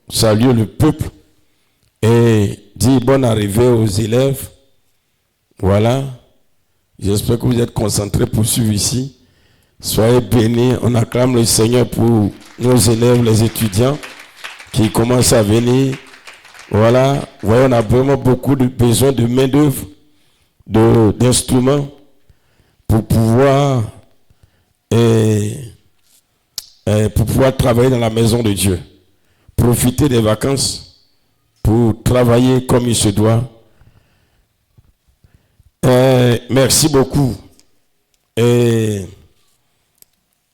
saluer le peuple et dire bonne arrivée aux élèves. Voilà. J'espère que vous êtes concentrés pour suivre ici. Soyez bénis. On acclame le Seigneur pour nos élèves, les étudiants qui commencent à venir. Voilà. Vous voyez, on a vraiment beaucoup de besoin de main-d'œuvre, d'instruments pour pouvoir travailler dans la maison de Dieu. Profiter des vacances pour travailler comme il se doit. Merci beaucoup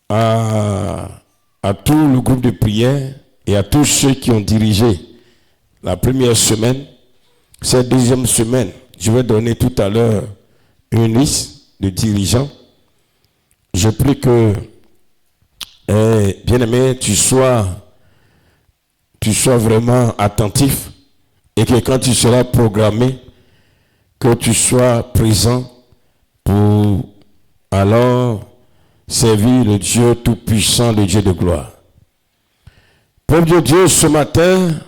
à tout le groupe de prière et à tous ceux qui ont dirigé la première semaine. Cette deuxième semaine, je vais donner tout à l'heure une liste de dirigeants. Je prie que, bien-aimé, tu sois vraiment attentif et que quand tu seras programmé, que tu sois présent pour alors servir le Dieu tout-puissant, le Dieu de gloire. Peuple de Dieu, ce matin,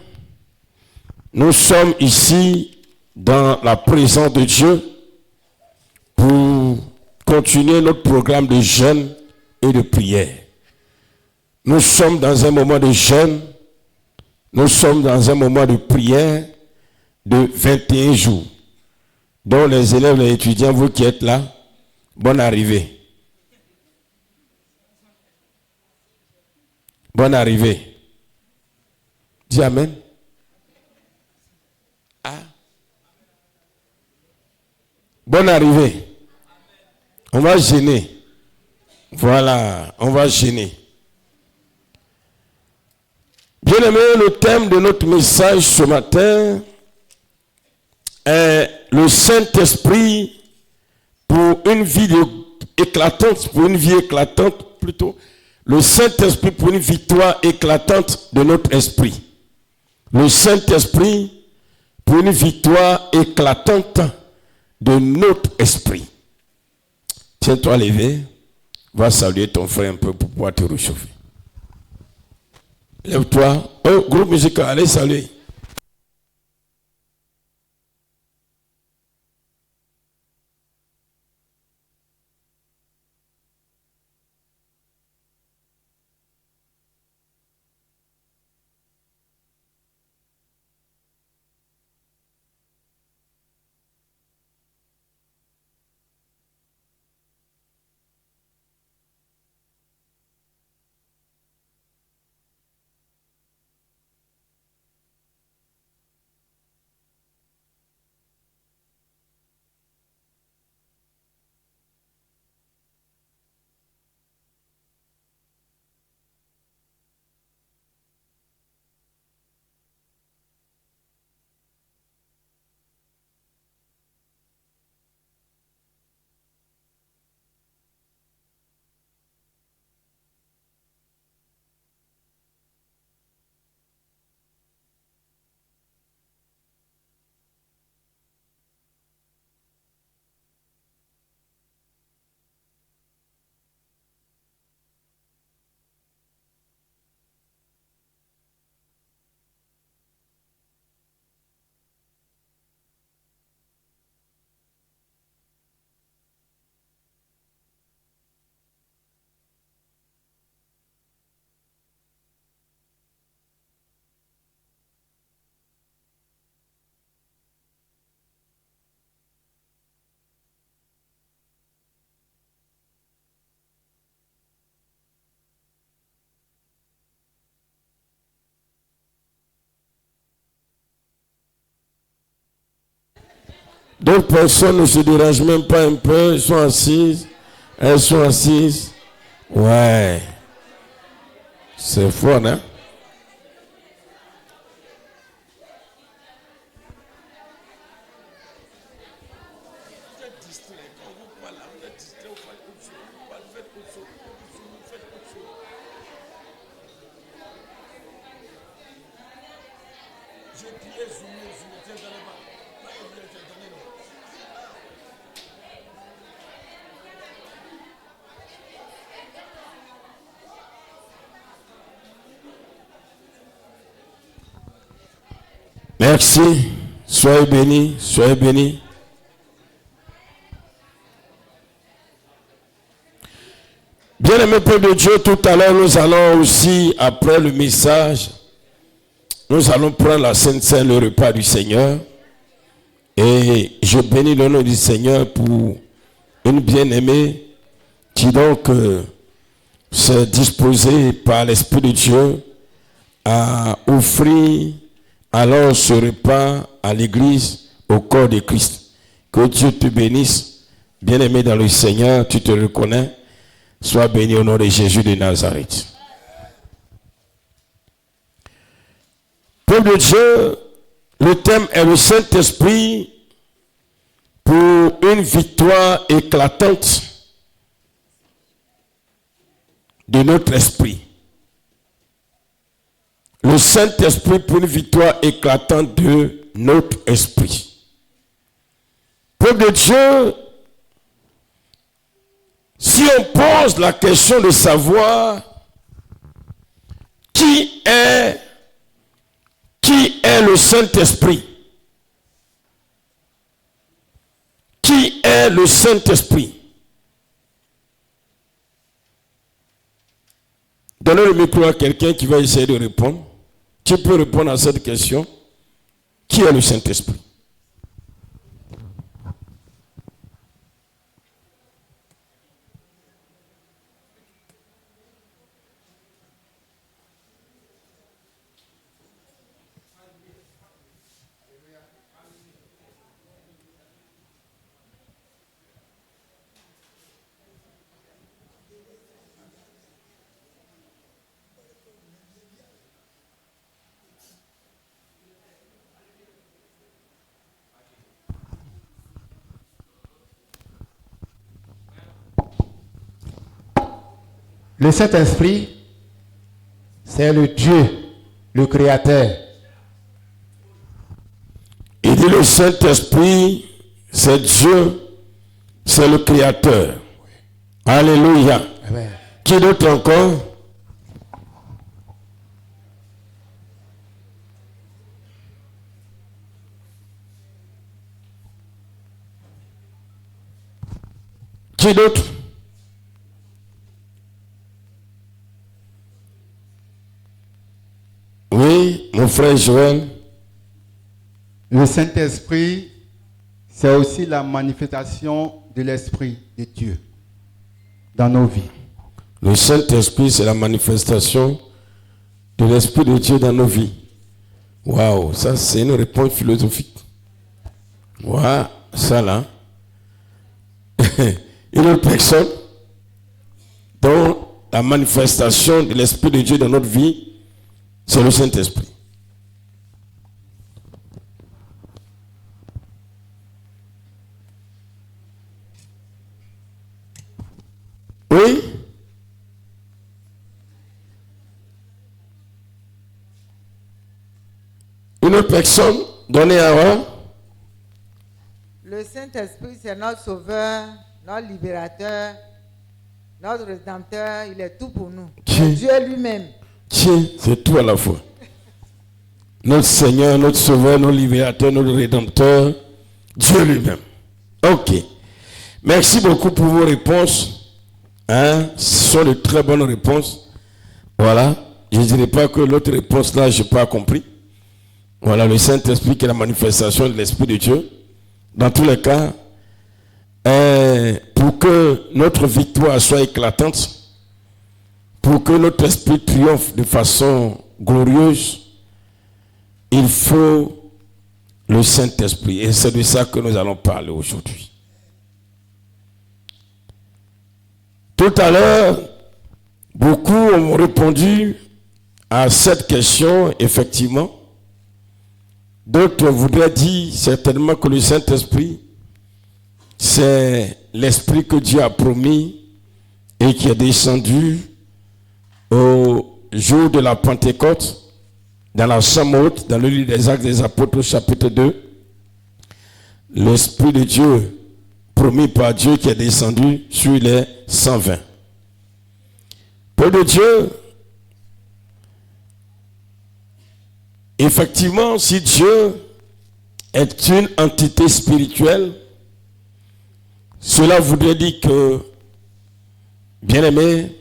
nous sommes ici dans la présence de Dieu pour continuer notre programme de jeûne et de prière. Nous sommes dans un moment de jeûne, nous sommes dans un moment de prière de 21 jours. Donc les élèves, les étudiants, vous qui êtes là, bonne arrivée. Bonne arrivée. Dis Amen. Ah. Bonne arrivée. On va gêner. Voilà, on va gêner. Bien-aimé, le thème de notre message ce matin est le Saint-Esprit pour une vie éclatante, plutôt. Le Saint-Esprit pour une victoire éclatante de notre esprit. Le Saint-Esprit pour une victoire éclatante de notre esprit. Tiens-toi levé. Va saluer ton frère un peu pour pouvoir te réchauffer. Lève-toi. Oh, groupe musical, allez saluer. D'autres personnes ne se dérangent même pas un peu. Elles sont assises. Elles sont assises. Ouais. C'est fort, hein? Merci. Soyez bénis, soyez bénis. Bien-aimé peuple de Dieu, tout à l'heure, nous allons aussi, après le message, nous allons prendre la Sainte Seine, le repas du Seigneur. Et je bénis le nom du Seigneur pour une bien-aimée qui donc s'est disposée par l'Esprit de Dieu à offrir alors ce repas à l'église, au corps de Christ. Que Dieu te bénisse. Bien-aimé dans le Seigneur, tu te reconnais. Sois béni au nom de Jésus de Nazareth. Peuple de Dieu, le thème est le Saint-Esprit pour une victoire éclatante de notre esprit. Le Saint-Esprit pour une victoire éclatante de notre esprit. Peuple de Dieu, si on pose la question de savoir qui est le Saint-Esprit, qui est le Saint-Esprit? Donnez le micro à quelqu'un qui va essayer de répondre. Tu peux répondre à cette question. Qui est le Saint-Esprit? Le Saint-Esprit, c'est le Dieu, le Créateur. Il dit le Saint-Esprit, c'est Dieu, c'est le Créateur. Alléluia. Amen. Qui d'autre encore? Qui d'autre? Oui, mon frère Joël. Le Saint-Esprit, c'est aussi la manifestation de l'Esprit de Dieu dans nos vies. Le Saint-Esprit, c'est la manifestation de l'Esprit de Dieu dans nos vies. Waouh, ça c'est une réponse philosophique. Waouh, ça là. Une autre personne dont la manifestation de l'Esprit de Dieu dans notre vie, c'est le Saint-Esprit. Oui? Une autre personne, donnez à moi. Le Saint-Esprit, c'est notre sauveur, notre libérateur, notre rédempteur. Il est tout pour nous. Qui? Dieu lui-même. Tiens, c'est tout à la fois. Notre Seigneur, notre Sauveur, notre Libérateur, notre Rédempteur, Dieu lui-même. Ok. Merci beaucoup pour vos réponses. Hein? Ce sont de très bonnes réponses. Voilà. Je ne dirais pas que l'autre réponse là, je n'ai pas compris. Voilà, le Saint-Esprit qui est la manifestation de l'Esprit de Dieu. Dans tous les cas, pour que notre victoire soit éclatante, pour que notre esprit triomphe de façon glorieuse, il faut le Saint-Esprit. Et c'est de ça que nous allons parler aujourd'hui. Tout à l'heure, beaucoup ont répondu à cette question, effectivement. D'autres voudraient dire certainement que le Saint-Esprit, c'est l'Esprit que Dieu a promis et qui est descendu au jour de la Pentecôte, dans la Somme haute, dans le livre des Actes des Apôtres, chapitre 2, l'Esprit de Dieu, promis par Dieu, qui est descendu sur les 120. Peu de Dieu, Effectivement, si Dieu est une entité spirituelle, cela voudrait dire que, bien aimé,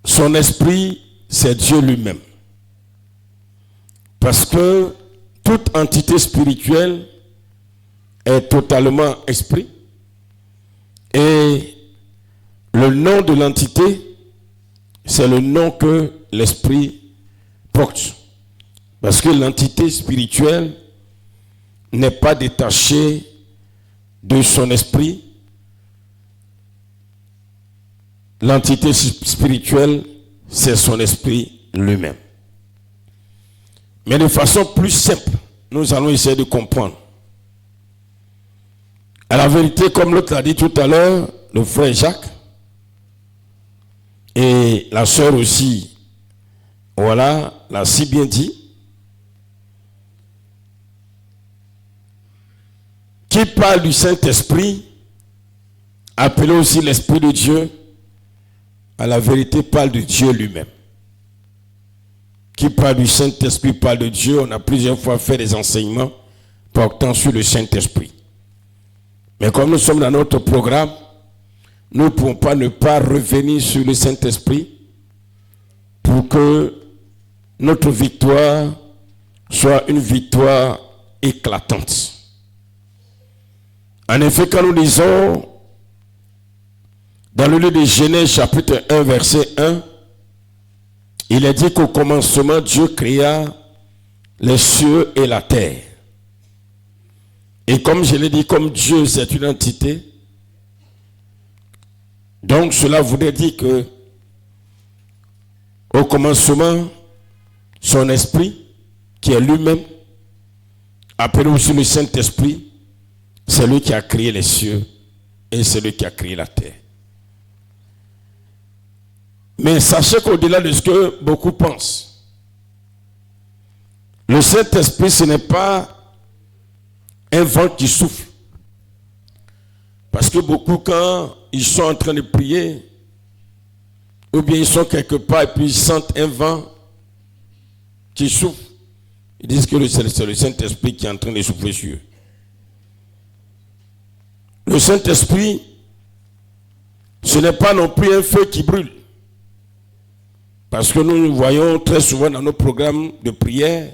son esprit, c'est Dieu lui-même. Parce que toute entité spirituelle est totalement esprit. Et le nom de l'entité, c'est le nom que l'esprit porte. Parce que l'entité spirituelle n'est pas détachée de son esprit. L'entité spirituelle, c'est son esprit lui-même. Mais de façon plus simple, nous allons essayer de comprendre. À la vérité, comme l'autre l'a dit tout à l'heure, le frère Jacques, et la sœur aussi, voilà, l'a si bien dit. Qui parle du Saint-Esprit, appelé aussi l'Esprit de Dieu, à la vérité parle de Dieu lui-même. Qui parle du Saint-Esprit parle de Dieu. On a plusieurs fois fait des enseignements portant sur le Saint-Esprit. Mais comme nous sommes dans notre programme, nous ne pouvons pas ne pas revenir sur le Saint-Esprit pour que notre victoire soit une victoire éclatante. En effet, quand nous lisons dans le livre de Genèse chapitre 1 verset 1, il est dit qu'au commencement, Dieu créa les cieux et la terre. Et comme je l'ai dit, comme Dieu c'est une entité, donc cela voudrait dire que au commencement, son esprit, qui est lui-même, appelé aussi le Saint-Esprit, c'est lui qui a créé les cieux et c'est lui qui a créé la terre. Mais sachez qu'au-delà de ce que beaucoup pensent, le Saint-Esprit, ce n'est pas un vent qui souffle. Parce que beaucoup, quand ils sont en train de prier, ou bien ils sont quelque part et puis ils sentent un vent qui souffle, ils disent que c'est le Saint-Esprit qui est en train de souffler sur eux. Le Saint-Esprit, ce n'est pas non plus un feu qui brûle. Parce que nous voyons très souvent dans nos programmes de prière,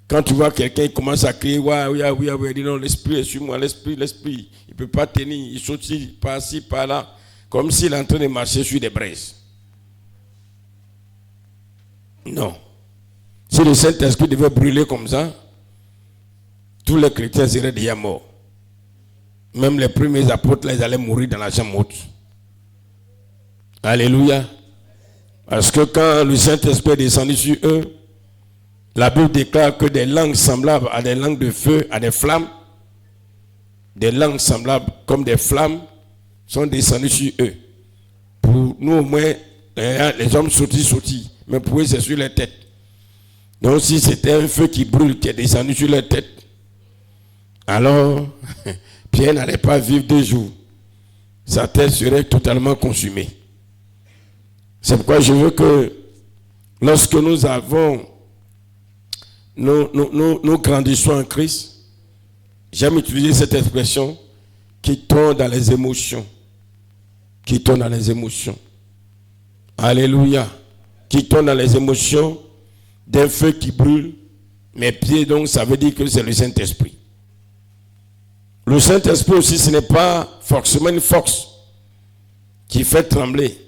quand tu vois quelqu'un qui commence à crier, il dit non, l'esprit est sur moi, l'esprit, il ne peut pas tenir, il saute par-ci, par-là, comme s'il est en train de marcher sur des braises. Non. Si le Saint-Esprit devait brûler comme ça, tous les chrétiens seraient déjà morts. Même les premiers apôtres, là, ils allaient mourir dans la chambre haute. Alléluia. Parce que quand le Saint-Esprit est descendu sur eux, la Bible déclare que des langues semblables à des langues de feu, à des flammes, des langues semblables comme des flammes, sont descendues sur eux. Pour nous, au moins, les hommes sautillent, mais pour eux, c'est sur les têtes. Donc, si c'était un feu qui brûle, qui est descendu sur les têtes, alors, Pierre n'allait pas vivre 2 jours. Sa tête serait totalement consumée. C'est pourquoi je veux que, lorsque nous grandissons en Christ, j'aime utiliser cette expression, qui tombe dans les émotions. Qui tombe dans les émotions. Alléluia. Qui tombe dans les émotions d'un feu qui brûle. Mes pieds, donc, ça veut dire que c'est le Saint-Esprit. Le Saint-Esprit aussi, ce n'est pas forcément une force qui fait trembler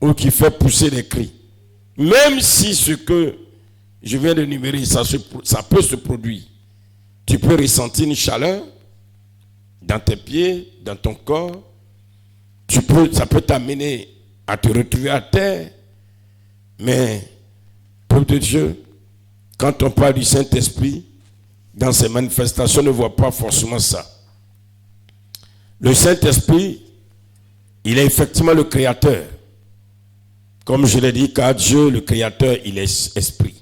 ou qui fait pousser des cris. Même si ce que je viens de numérer, ça peut se produire. Tu peux ressentir une chaleur dans tes pieds, dans ton corps. Ça peut t'amener à te retrouver à terre. Mais, peuple de Dieu, quand on parle du Saint-Esprit, dans ses manifestations, on ne voit pas forcément ça. Le Saint-Esprit, il est effectivement le Créateur. Comme je l'ai dit, car Dieu, le Créateur, il est esprit.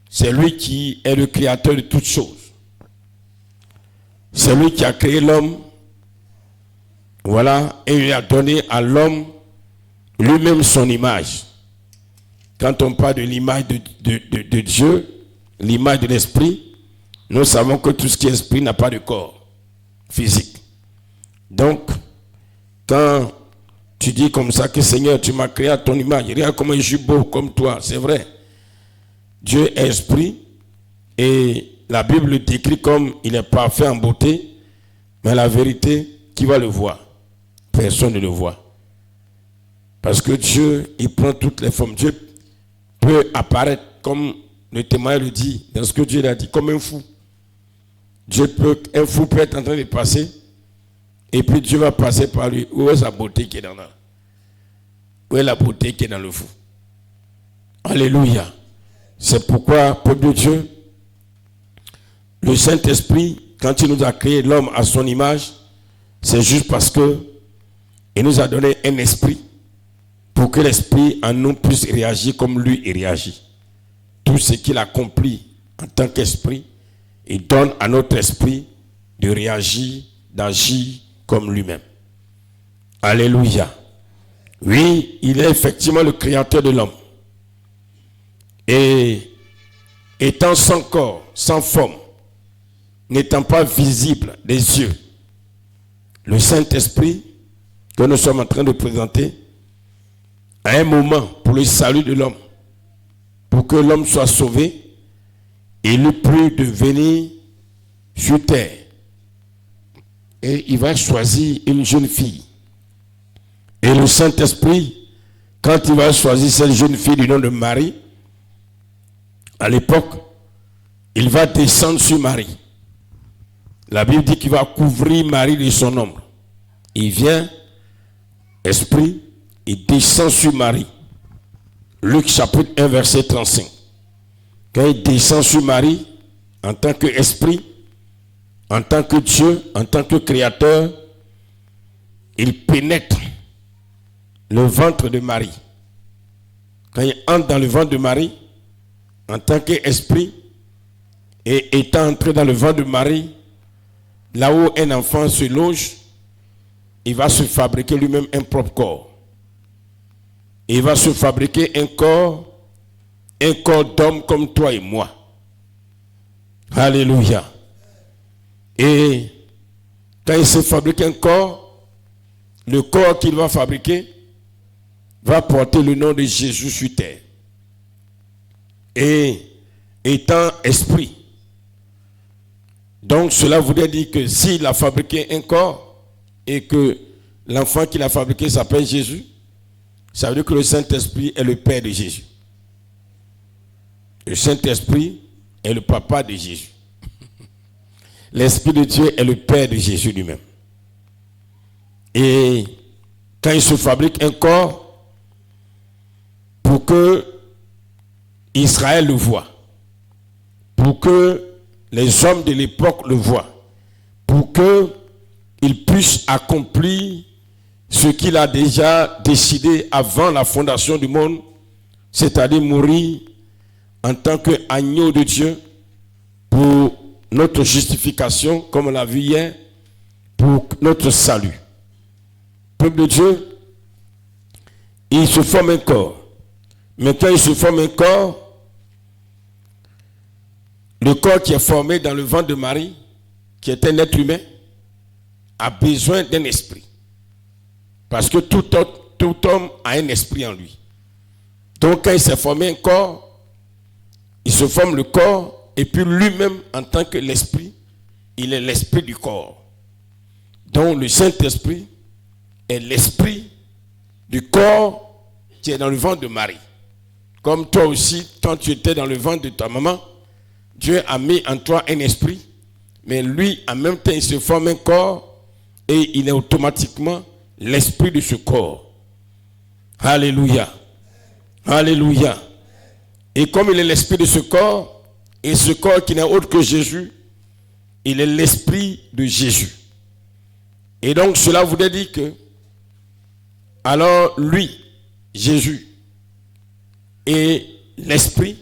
C'est lui qui est le Créateur de toutes choses. C'est lui qui a créé l'homme. Voilà, et il a donné à l'homme lui-même son image. quand on parle de l'image de Dieu, l'image de l'esprit, nous savons que tout ce qui est esprit n'a pas de corps physique. Donc, quand tu dis comme ça que Seigneur, tu m'as créé à ton image, regarde comment je suis beau comme toi, c'est vrai. Dieu est esprit et la Bible le décrit comme il est parfait en beauté, mais la vérité, qui va le voir? Personne ne le voit. Parce que Dieu, il prend toutes les formes. Dieu peut apparaître comme le témoin le dit, dans ce que Dieu l'a dit, comme un fou. Un fou peut être en train de passer, et puis Dieu va passer par lui. Où est sa beauté qui est dans là? Où est la beauté qui est dans le fou? Alléluia. C'est pourquoi, peuple de Dieu, le Saint-Esprit, quand il nous a créé l'homme à son image, c'est juste parce que il nous a donné un esprit pour que l'esprit en nous puisse réagir comme lui il réagit. Tout ce qu'il accomplit en tant qu'esprit, il donne à notre esprit de réagir, d'agir comme lui-même. Alléluia. Oui, il est effectivement le créateur de l'homme. Et étant sans corps, sans forme, n'étant pas visible des yeux, le Saint-Esprit que nous sommes en train de présenter, à un moment pour le salut de l'homme, pour que l'homme soit sauvé, il eut plus de venir sur terre. Et il va choisir une jeune fille. Et le Saint-Esprit, quand il va choisir cette jeune fille du nom de Marie, à l'époque, il va descendre sur Marie. La Bible dit qu'il va couvrir Marie de son ombre. Il vient, esprit, il descend sur Marie. Luc chapitre 1, verset 35. Quand il descend sur Marie, en tant qu'esprit, en tant que Dieu, en tant que créateur, il pénètre le ventre de Marie. Quand il entre dans le ventre de Marie, en tant qu'esprit, et étant entré dans le ventre de Marie, là où un enfant se loge, il va se fabriquer lui-même un propre corps. Il va se fabriquer un corps d'homme comme toi et moi. Alléluia. Et quand il se fabrique un corps, le corps qu'il va fabriquer va porter le nom de Jésus sur terre. Et étant esprit. Donc cela voudrait dire que s'il a fabriqué un corps et que l'enfant qu'il a fabriqué s'appelle Jésus, ça veut dire que le Saint-Esprit est le Père de Jésus. Le Saint-Esprit est le papa de Jésus. L'Esprit de Dieu est le Père de Jésus lui-même. Et quand il se fabrique un corps, pour que Israël le voie, pour que les hommes de l'époque le voient, pour qu'il puisse accomplir ce qu'il a déjà décidé avant la fondation du monde, c'est-à-dire mourir en tant qu'agneau de Dieu pour notre justification, comme on l'a vu hier, pour notre salut. Peuple de Dieu, il se forme un corps. Mais quand il se forme un corps, le corps qui est formé dans le ventre de Marie, qui est un être humain, a besoin d'un esprit. Parce que tout homme a un esprit en lui. Donc quand il s'est formé un corps, il se forme le corps, et puis lui-même, en tant que l'esprit, il est l'esprit du corps. Donc le Saint-Esprit est l'esprit du corps qui est dans le ventre de Marie. Comme toi aussi, quand tu étais dans le ventre de ta maman, Dieu a mis en toi un esprit, mais lui, en même temps, il se forme un corps et il est automatiquement l'esprit de ce corps. Alléluia. Alléluia. Et comme il est l'esprit de ce corps, et ce corps qui n'est autre que Jésus, il est l'esprit de Jésus. Et donc cela voudrait dire que, alors lui, Jésus, et l'esprit,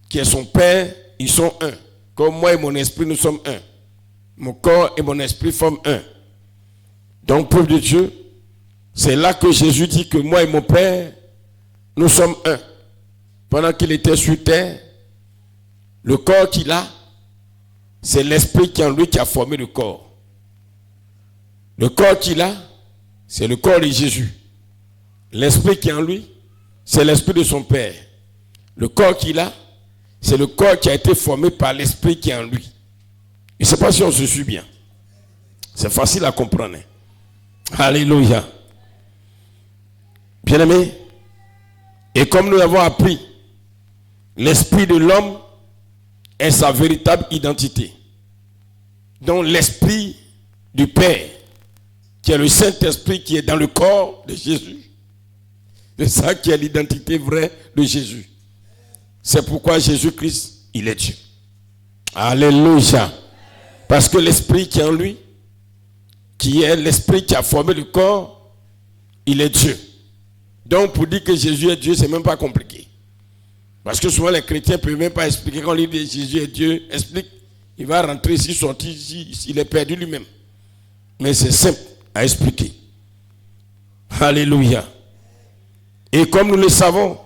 qui est son Père, ils sont un. Comme moi et mon esprit, nous sommes un. Mon corps et mon esprit forment un. Donc, peuple de Dieu, c'est là que Jésus dit que moi et mon Père, nous sommes un. pendant qu'il était sur terre, le corps qu'il a, c'est l'esprit qui est en lui qui a formé le corps. Le corps qu'il a, c'est le corps de Jésus. L'esprit qui est en lui, c'est l'esprit de son Père. Le corps qu'il a, c'est le corps qui a été formé par l'esprit qui est en lui. Je ne sais pas si on se suit bien. C'est facile à comprendre. Alléluia. Bien-aimés, et comme nous l'avons appris, l'esprit de l'homme est sa véritable identité. Donc l'esprit du Père, qui est le Saint-Esprit qui est dans le corps de Jésus, c'est ça qui est l'identité vraie de Jésus. C'est pourquoi Jésus-Christ, il est Dieu. Alléluia. Parce que l'esprit qui est en lui, qui est l'esprit qui a formé le corps, il est Dieu. Donc pour dire que Jésus est Dieu, c'est même pas compliqué. Parce que souvent les chrétiens ne peuvent même pas expliquer. Quand on lui dit Jésus est Dieu, explique, il va rentrer ici, sortir ici, il est perdu lui-même. Mais c'est simple à expliquer. Alléluia. Et comme nous le savons,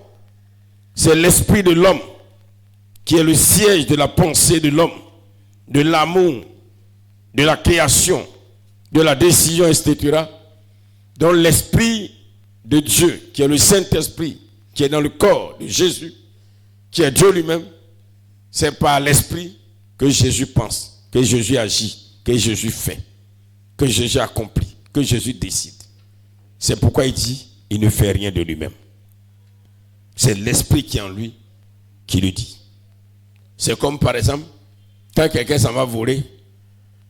c'est l'esprit de l'homme qui est le siège de la pensée de l'homme, de l'amour, de la création, de la décision, etc. Donc l'esprit de Dieu, qui est le Saint-Esprit, qui est dans le corps de Jésus, qui est Dieu lui-même, c'est par l'esprit que Jésus pense, que Jésus agit, que Jésus fait, que Jésus accomplit, que Jésus décide. C'est pourquoi il dit, il ne fait rien de lui-même. C'est l'esprit qui est en lui qui le dit. C'est comme par exemple, quand quelqu'un s'en va voler,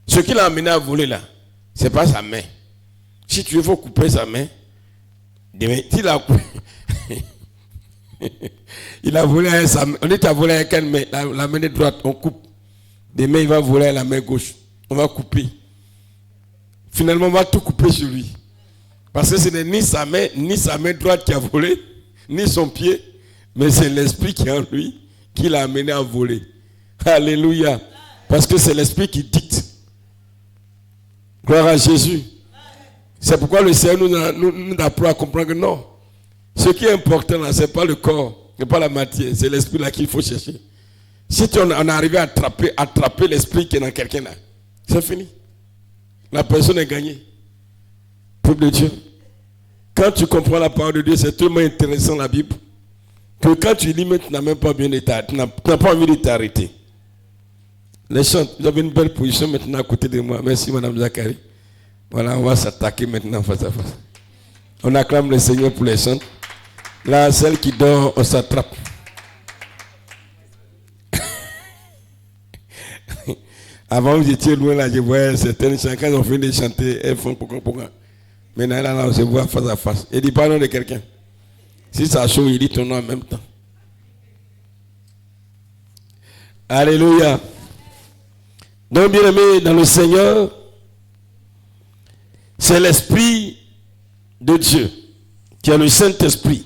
ce qui l'a amené à voler là, ce n'est pas sa main. Si tu veux, il faut couper sa main. Il a coupé. Il a volé avec sa main. On dit qu'il a volé avec une main, la main droite, on coupe. Demain, il va voler avec la main gauche. On va couper. Finalement, on va tout couper sur lui. Parce que ce n'est ni sa main droite qui a volé, ni son pied, mais c'est l'esprit qui est en lui qui l'a amené à voler. Alléluia. Parce que c'est l'esprit qui dicte. Gloire à Jésus. C'est pourquoi le Seigneur nous apprend à comprendre que non. Ce qui est important là, ce n'est pas le corps, ce n'est pas la matière, c'est l'esprit là qu'il faut chercher. Si on arrive à attraper l'esprit qui est dans quelqu'un là, c'est fini. La personne est gagnée. Peuple de Dieu. Quand tu comprends la parole de Dieu, c'est tellement intéressant la Bible, que quand tu lis, tu n'as même pas bien tu n'as pas envie de t'arrêter. Les chants, vous avez une belle position maintenant à côté de moi. Merci Madame Zachary. Voilà, on va s'attaquer maintenant face à face. On acclame le Seigneur pour les chants. Là, celle qui dort, on s'attrape. Avant, vous étiez loin là, je voyais certaines chants. Quand on finit de chanter, elles font pourquoi. Maintenant, là, on se voit face à face. Il dit pas le nom de quelqu'un. Si ça chaud, il dit ton nom en même temps. Alléluia. Donc, bien aimé, dans le Seigneur, c'est l'Esprit de Dieu, qui est le Saint-Esprit,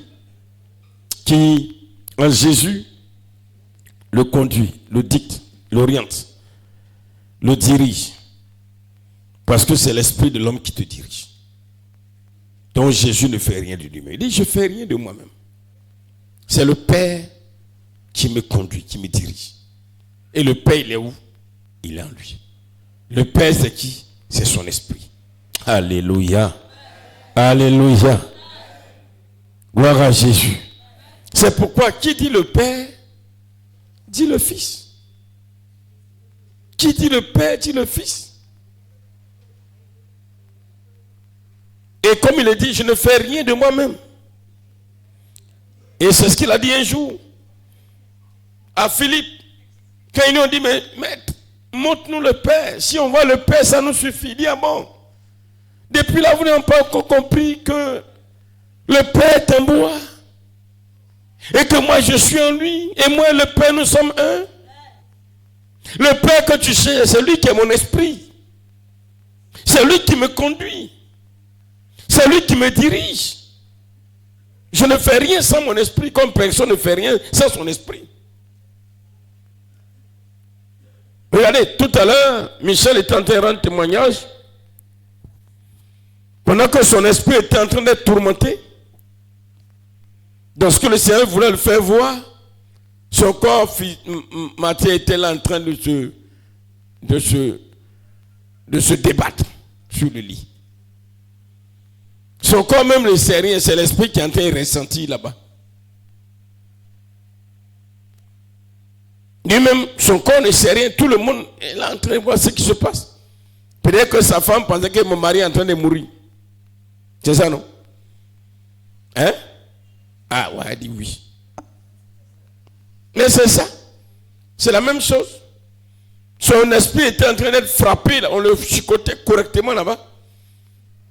qui, en Jésus, le conduit, le dicte, l'oriente, le dirige. Parce que c'est l'Esprit de l'homme qui te dirige. Donc Jésus ne fait rien de lui-même. Il dit, je ne fais rien de moi-même. C'est le Père qui me conduit, qui me dirige. Et le Père, il est où? Il est en lui. Le Père, c'est qui? C'est son esprit. Alléluia. Alléluia. Gloire à Jésus. C'est pourquoi qui dit le Père, dit le Fils. Qui dit le Père, dit le Fils. Et comme il est dit, je ne fais rien de moi-même. Et c'est ce qu'il a dit un jour à Philippe. Quand ils lui ont dit, mais maître, montre-nous le Père. Si on voit le Père, ça nous suffit. Il dit, ah bon. Depuis là, vous n'avez pas encore compris que le Père est en moi. Et que moi, je suis en lui. Et moi et le Père, nous sommes un. Le Père que tu sais, c'est lui qui est mon esprit. C'est lui qui me conduit. C'est lui qui me dirige. Je ne fais rien sans mon esprit, comme personne ne fait rien sans son esprit. Regardez, tout à l'heure, Michel était en train de rendre témoignage. Pendant que son esprit était en train d'être tourmenté, dans ce que le Seigneur voulait le faire voir, Son corps Matthieu était là en train de se débattre sur le lit. Son corps même ne sait rien, c'est l'esprit qui est en train de ressentir là-bas. Lui-même, son corps ne sait rien, tout le monde est là en train de voir ce qui se passe. Peut-être que sa femme pensait que mon mari est en train de mourir. C'est ça, non? Hein? Ah ouais, elle dit oui. Mais c'est ça. C'est la même chose. Son esprit était en train d'être frappé, là. On le chicotait correctement là-bas.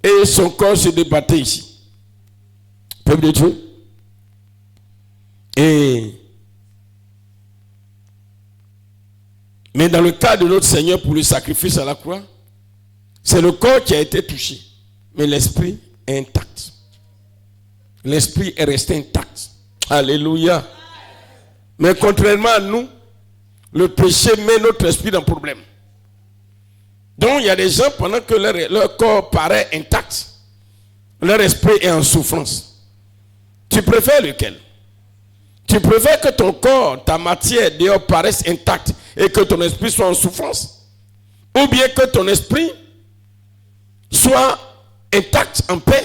Et son corps se débattait ici. Peuple de Dieu. Mais dans le cas de notre Seigneur pour le sacrifice à la croix, c'est le corps qui a été touché. Mais l'esprit est intact. L'esprit est resté intact. Alléluia. Mais contrairement à nous, le péché met notre esprit dans le problème. Donc il y a des gens, pendant que leur corps paraît intact, leur esprit est en souffrance. Tu préfères lequel? Tu préfères que ton corps, ta matière dehors paraisse intacte et que ton esprit soit en souffrance? Ou bien que ton esprit soit intact, en paix,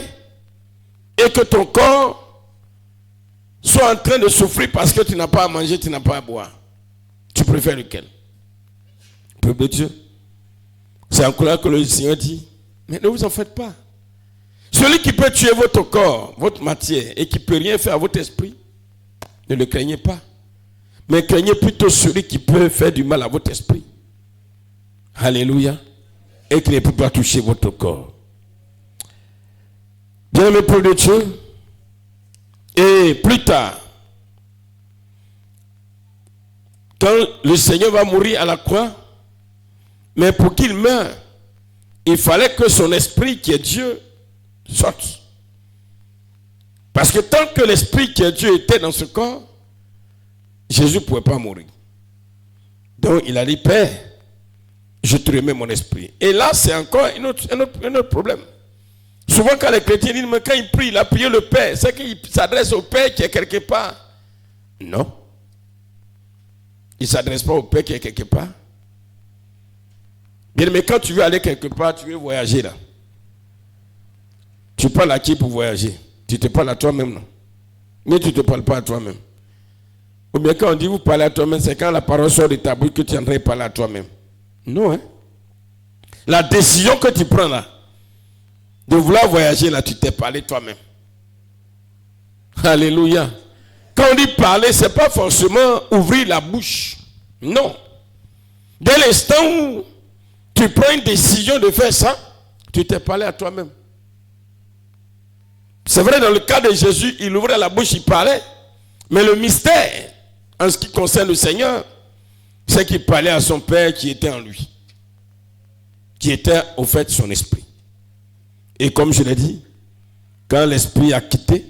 et que ton corps soit en train de souffrir parce que tu n'as pas à manger, tu n'as pas à boire? Tu préfères lequel? Peuple de Dieu. C'est encore là que le Seigneur dit, mais ne vous en faites pas. Celui qui peut tuer votre corps, votre matière, et qui ne peut rien faire à votre esprit, ne le craignez pas. Mais craignez plutôt celui qui peut faire du mal à votre esprit. Alléluia. Et qui ne peut pas toucher votre corps. Bien-aimé peuple de Dieu, et plus tard, quand le Seigneur va mourir à la croix, mais pour qu'il meure, il fallait que son esprit qui est Dieu sorte. Parce que tant que l'esprit qui est Dieu était dans ce corps, Jésus ne pouvait pas mourir. Donc il a dit, Père, je te remets mon esprit. Et là, c'est encore un autre problème. Souvent quand les chrétiens disent, mais quand ils prient, il a prié le Père, c'est qu'il s'adresse au Père qui est quelque part. Non. Il ne s'adresse pas au Père qui est quelque part. Bien, mais quand tu veux aller quelque part, tu veux voyager là. Tu parles à qui pour voyager? Tu te parles à toi-même, non? Mais tu ne te parles pas à toi-même. Ou bien quand on dit vous parlez à toi-même, c'est quand la parole sort de ta bouche que tu es en train de parler à toi-même. Non, hein? La décision que tu prends là, de vouloir voyager là, tu t'es parlé toi-même. Alléluia. Quand on dit parler, ce n'est pas forcément ouvrir la bouche. Non. Dès l'instant où tu prends une décision de faire ça, tu t'es parlé à toi-même. C'est vrai, dans le cas de Jésus, il ouvrait la bouche, il parlait. Mais le mystère, en ce qui concerne le Seigneur, c'est qu'il parlait à son Père qui était en lui. Qui était au fait son esprit. Et comme je l'ai dit, quand l'esprit a quitté,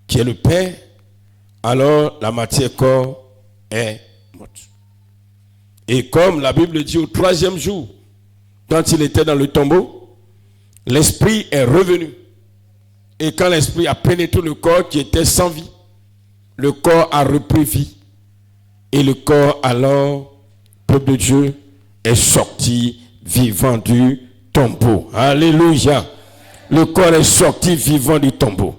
qui est le Père, alors la matière corps est morte. Et comme la Bible dit au 3e jour, quand il était dans le tombeau, l'esprit est revenu. Et quand l'esprit a pénétré le corps qui était sans vie, le corps a repris vie. Et le corps, alors, peuple de Dieu, est sorti vivant du tombeau. Alléluia. Le corps est sorti vivant du tombeau.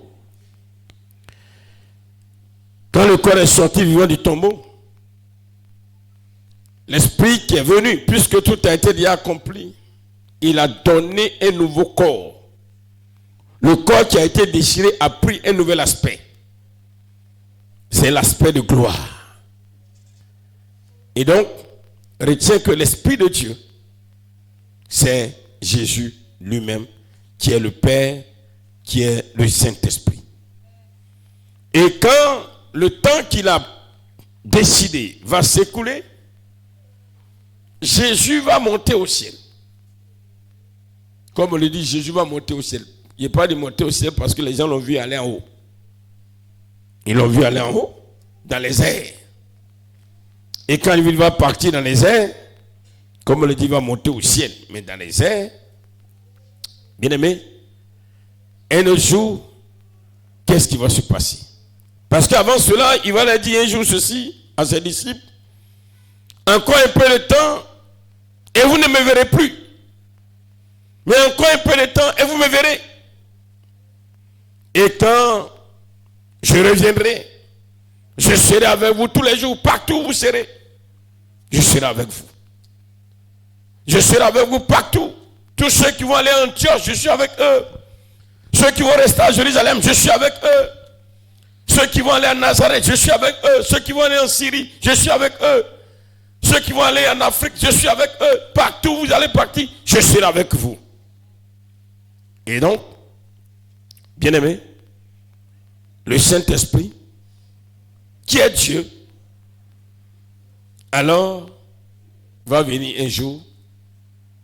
Quand le corps est sorti vivant du tombeau, l'esprit qui est venu, puisque tout a été déjà accompli, il a donné un nouveau corps. Le corps qui a été déchiré a pris un nouvel aspect. C'est l'aspect de gloire. Et donc, retiens que l'Esprit de Dieu, c'est Jésus lui-même, qui est le Père, qui est le Saint-Esprit. Et quand le temps qu'il a décidé va s'écouler, Jésus va monter au ciel. Comme on le dit, Jésus va monter au ciel. Il n'est pas de monter au ciel parce que les gens l'ont vu aller en haut. Ils l'ont vu aller en haut, dans les airs. Et quand il va partir dans les airs, comme on le dit, il va monter au ciel. Mais dans les airs, bien aimé, un jour, qu'est-ce qui va se passer? Parce qu'avant cela, il va leur dire un jour ceci à ses disciples. Encore un peu de temps et vous ne me verrez plus. Mais encore un peu de temps et vous me verrez. Et quand je reviendrai, je serai avec vous tous les jours, partout où vous serez. Je serai avec vous. Je serai avec vous partout. Tous ceux qui vont aller en Antioche, je suis avec eux. Ceux qui vont rester à Jérusalem, je suis avec eux. Ceux qui vont aller à Nazareth, je suis avec eux. Ceux qui vont aller en Syrie, je suis avec eux. Ceux qui vont aller en Afrique, je suis avec eux. Partout où vous allez partir, je serai avec vous. Et donc, bien-aimés, le Saint-Esprit, qui est Dieu, alors va venir un jour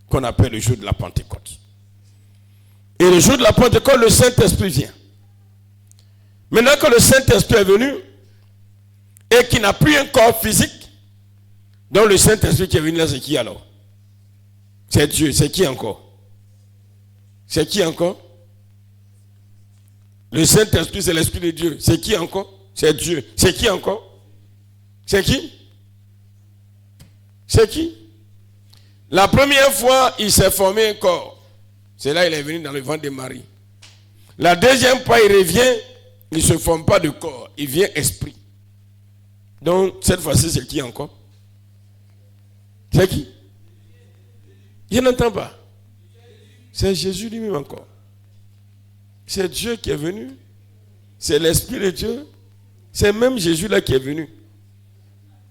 qu'on appelle le jour de la Pentecôte. Et le jour de la Pentecôte, le Saint-Esprit vient. Maintenant que le Saint-Esprit est venu et qu'il n'a plus un corps physique, donc le Saint-Esprit qui est venu là, c'est qui alors? C'est Dieu. C'est qui encore? C'est qui encore? Le Saint-Esprit, c'est l'Esprit de Dieu. C'est qui encore? C'est Dieu. C'est qui encore? C'est qui? C'est qui? La première fois, il s'est formé un corps. C'est là qu'il est venu dans le ventre de Marie. La deuxième fois, il revient, il ne se forme pas de corps. Il vient esprit. Donc, cette fois-ci, c'est qui encore? C'est qui? Je n'entends pas. C'est Jésus lui-même encore. C'est Dieu qui est venu. C'est l'Esprit de Dieu. C'est même Jésus là qui est venu.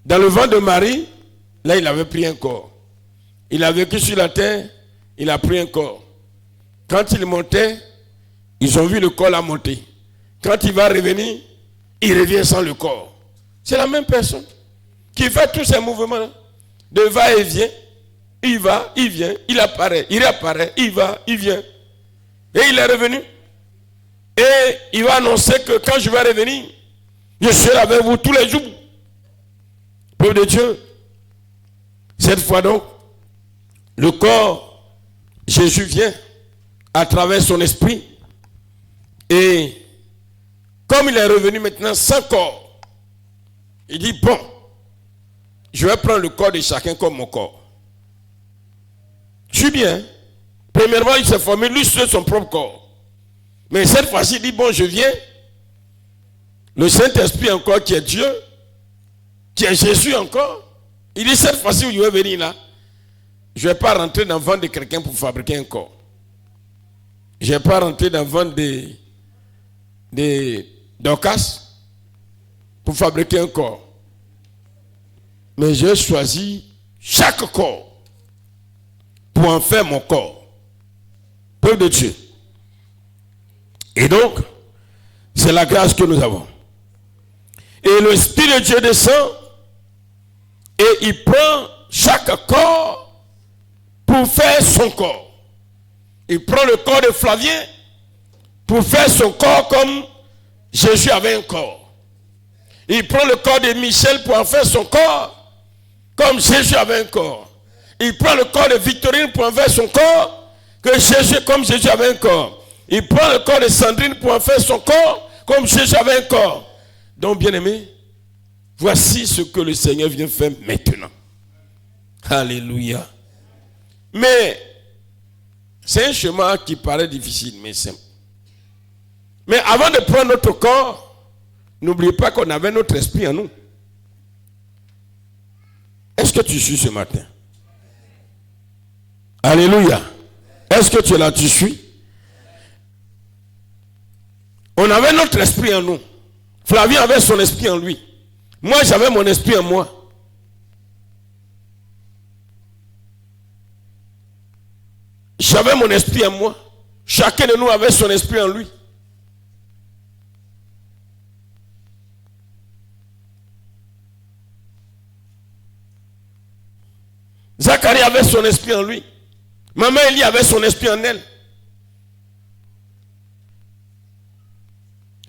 Dans le ventre de Marie, là, il avait pris un corps. Il a vécu sur la terre, il a pris un corps. Quand il montait, ils ont vu le corps là monter. Quand il va revenir, il revient sans le corps. C'est la même personne qui fait tous ces mouvements-là. De va et vient, il va, il vient, il apparaît, il réapparaît, il va, il vient. Et il est revenu. Et il va annoncer que quand je vais revenir, je serai avec vous tous les jours. Peuple de Dieu. Cette fois donc, le corps, Jésus vient à travers son esprit. Et comme il est revenu maintenant sans corps, il dit, bon, je vais prendre le corps de chacun comme mon corps. Je suis bien. Premièrement, il s'est formé lui sur son propre corps. Mais cette fois-ci, il dit, bon, je viens. Le Saint-Esprit encore qui est Dieu, qui est Jésus encore. Il dit, cette fois-ci où je vais venir là, je ne vais pas rentrer dans le ventre de quelqu'un pour fabriquer un corps. Je ne vais pas rentrer dans le ventre de Dorcas pour fabriquer un corps. Mais j'ai choisi chaque corps pour en faire mon corps. Peuple de Dieu. Et donc, c'est la grâce que nous avons. Et l'Esprit de Dieu descend et il prend chaque corps pour faire son corps. Il prend le corps de Flavien pour faire son corps comme Jésus avait un corps. Il prend le corps de Michel pour en faire son corps comme Jésus avait un corps. Il prend le corps de Victorine pour en faire son corps comme Jésus avait un corps. Il prend le corps de Sandrine pour en faire son corps comme Jésus avait un corps. Donc, bien-aimés, voici ce que le Seigneur vient faire maintenant. Alléluia. Mais c'est un chemin qui paraît difficile, mais simple. Mais avant de prendre notre corps, n'oubliez pas qu'on avait notre esprit en nous. Est-ce que tu suis ce matin? Alléluia. Est-ce que tu es là, tu suis? On avait notre esprit en nous. Flavien avait son esprit en lui. Moi, j'avais mon esprit en moi. J'avais mon esprit en moi. Chacun de nous avait son esprit en lui. Zacharie avait son esprit en lui. Maman Élie avait son esprit en elle.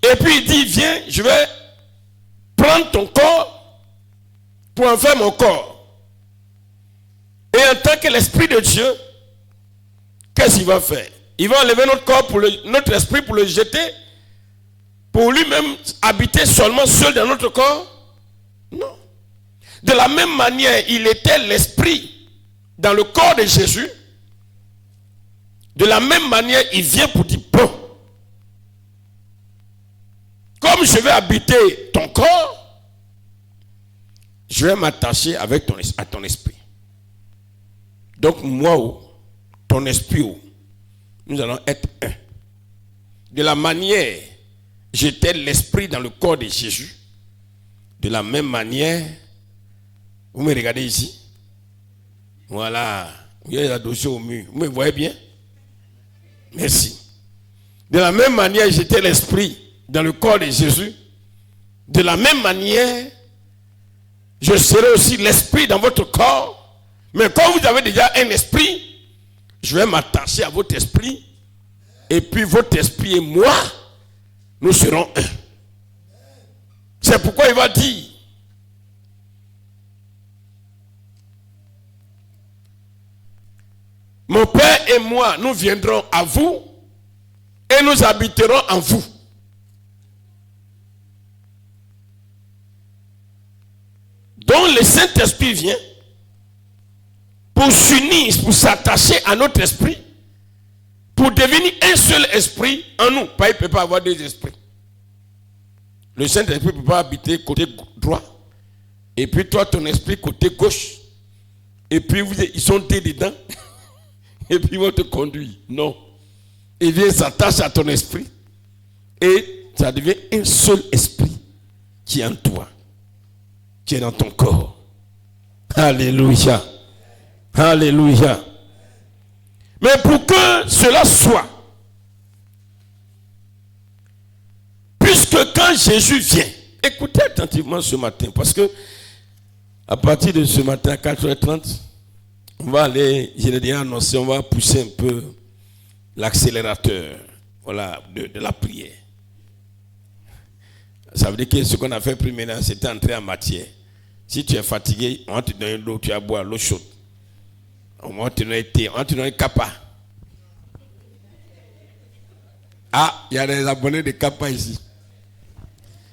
Et puis il dit, viens, je vais prendre ton corps pour en faire mon corps. Et en tant que l'Esprit de Dieu, qu'est-ce qu'il va faire? Il va enlever notre corps, notre esprit pour le jeter pour lui-même habiter seulement seul dans notre corps? Non. De la même manière, il était l'esprit dans le corps de Jésus. De la même manière, il vient pour dire, bon, comme je vais habiter ton corps, je vais m'attacher à ton esprit. Donc moi, ton esprit, nous allons être un. De la manière, j'étais l'esprit dans le corps de Jésus. De la même manière, vous me regardez ici. Voilà. Il y a la dossier au mur. Vous me voyez bien? Merci. De la même manière, j'étais l'esprit dans le corps de Jésus. De la même manière, je serai aussi l'esprit dans votre corps. Mais quand vous avez déjà un esprit, je vais m'attacher à votre esprit. Et puis votre esprit et moi, nous serons un. C'est pourquoi il va dire, mon Père et moi, nous viendrons à vous et nous habiterons en vous. Donc le Saint-Esprit vient pour s'unir, pour s'attacher à notre esprit, pour devenir un seul esprit en nous. Il ne peut pas avoir deux esprits. Le Saint-Esprit ne peut pas habiter côté droit, et puis toi, ton esprit côté gauche, et puis ils sont deux dedans, et puis ils vont te conduire. Non. Il vient s'attacher à ton esprit, et ça devient un seul esprit qui est en toi, qui est dans ton corps. Alléluia. Alléluia. Mais pour que cela soit, puisque quand Jésus vient, écoutez attentivement ce matin, parce que à partir de ce matin à 4h30, on va aller, je l'ai déjà annoncé, on va pousser un peu l'accélérateur, voilà, de la prière. Ça veut dire que ce qu'on a fait premièrement, c'était entrer en matière. Si tu es fatigué, on va te donner l'eau, tu vas boire l'eau chaude. On va te donner thé, on va te donner Kappa. Ah, il y a des abonnés de Kappa ici.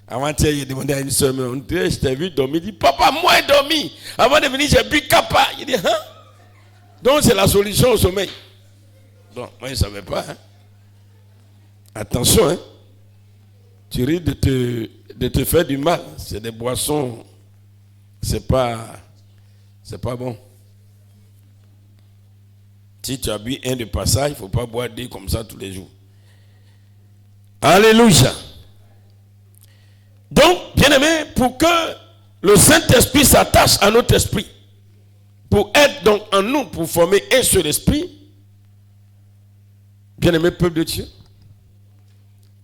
Avant-hier, j'ai demandé à une soeur, je t'ai vu dormir. Il dit, papa, moi j'ai dormi. Avant de venir, j'ai bu Kappa. Il dit, hein? Donc c'est la solution au sommeil. Donc, moi je ne savais pas. Hein? Attention, hein? Tu risques de te faire du mal. C'est des boissons. C'est pas bon. Si tu as bu un de passage, il ne faut pas boire deux comme ça tous les jours. Alléluia. Donc, bien-aimé, pour que le Saint-Esprit s'attache à notre esprit, pour être donc en nous, pour former un seul esprit, bien-aimé peuple de Dieu,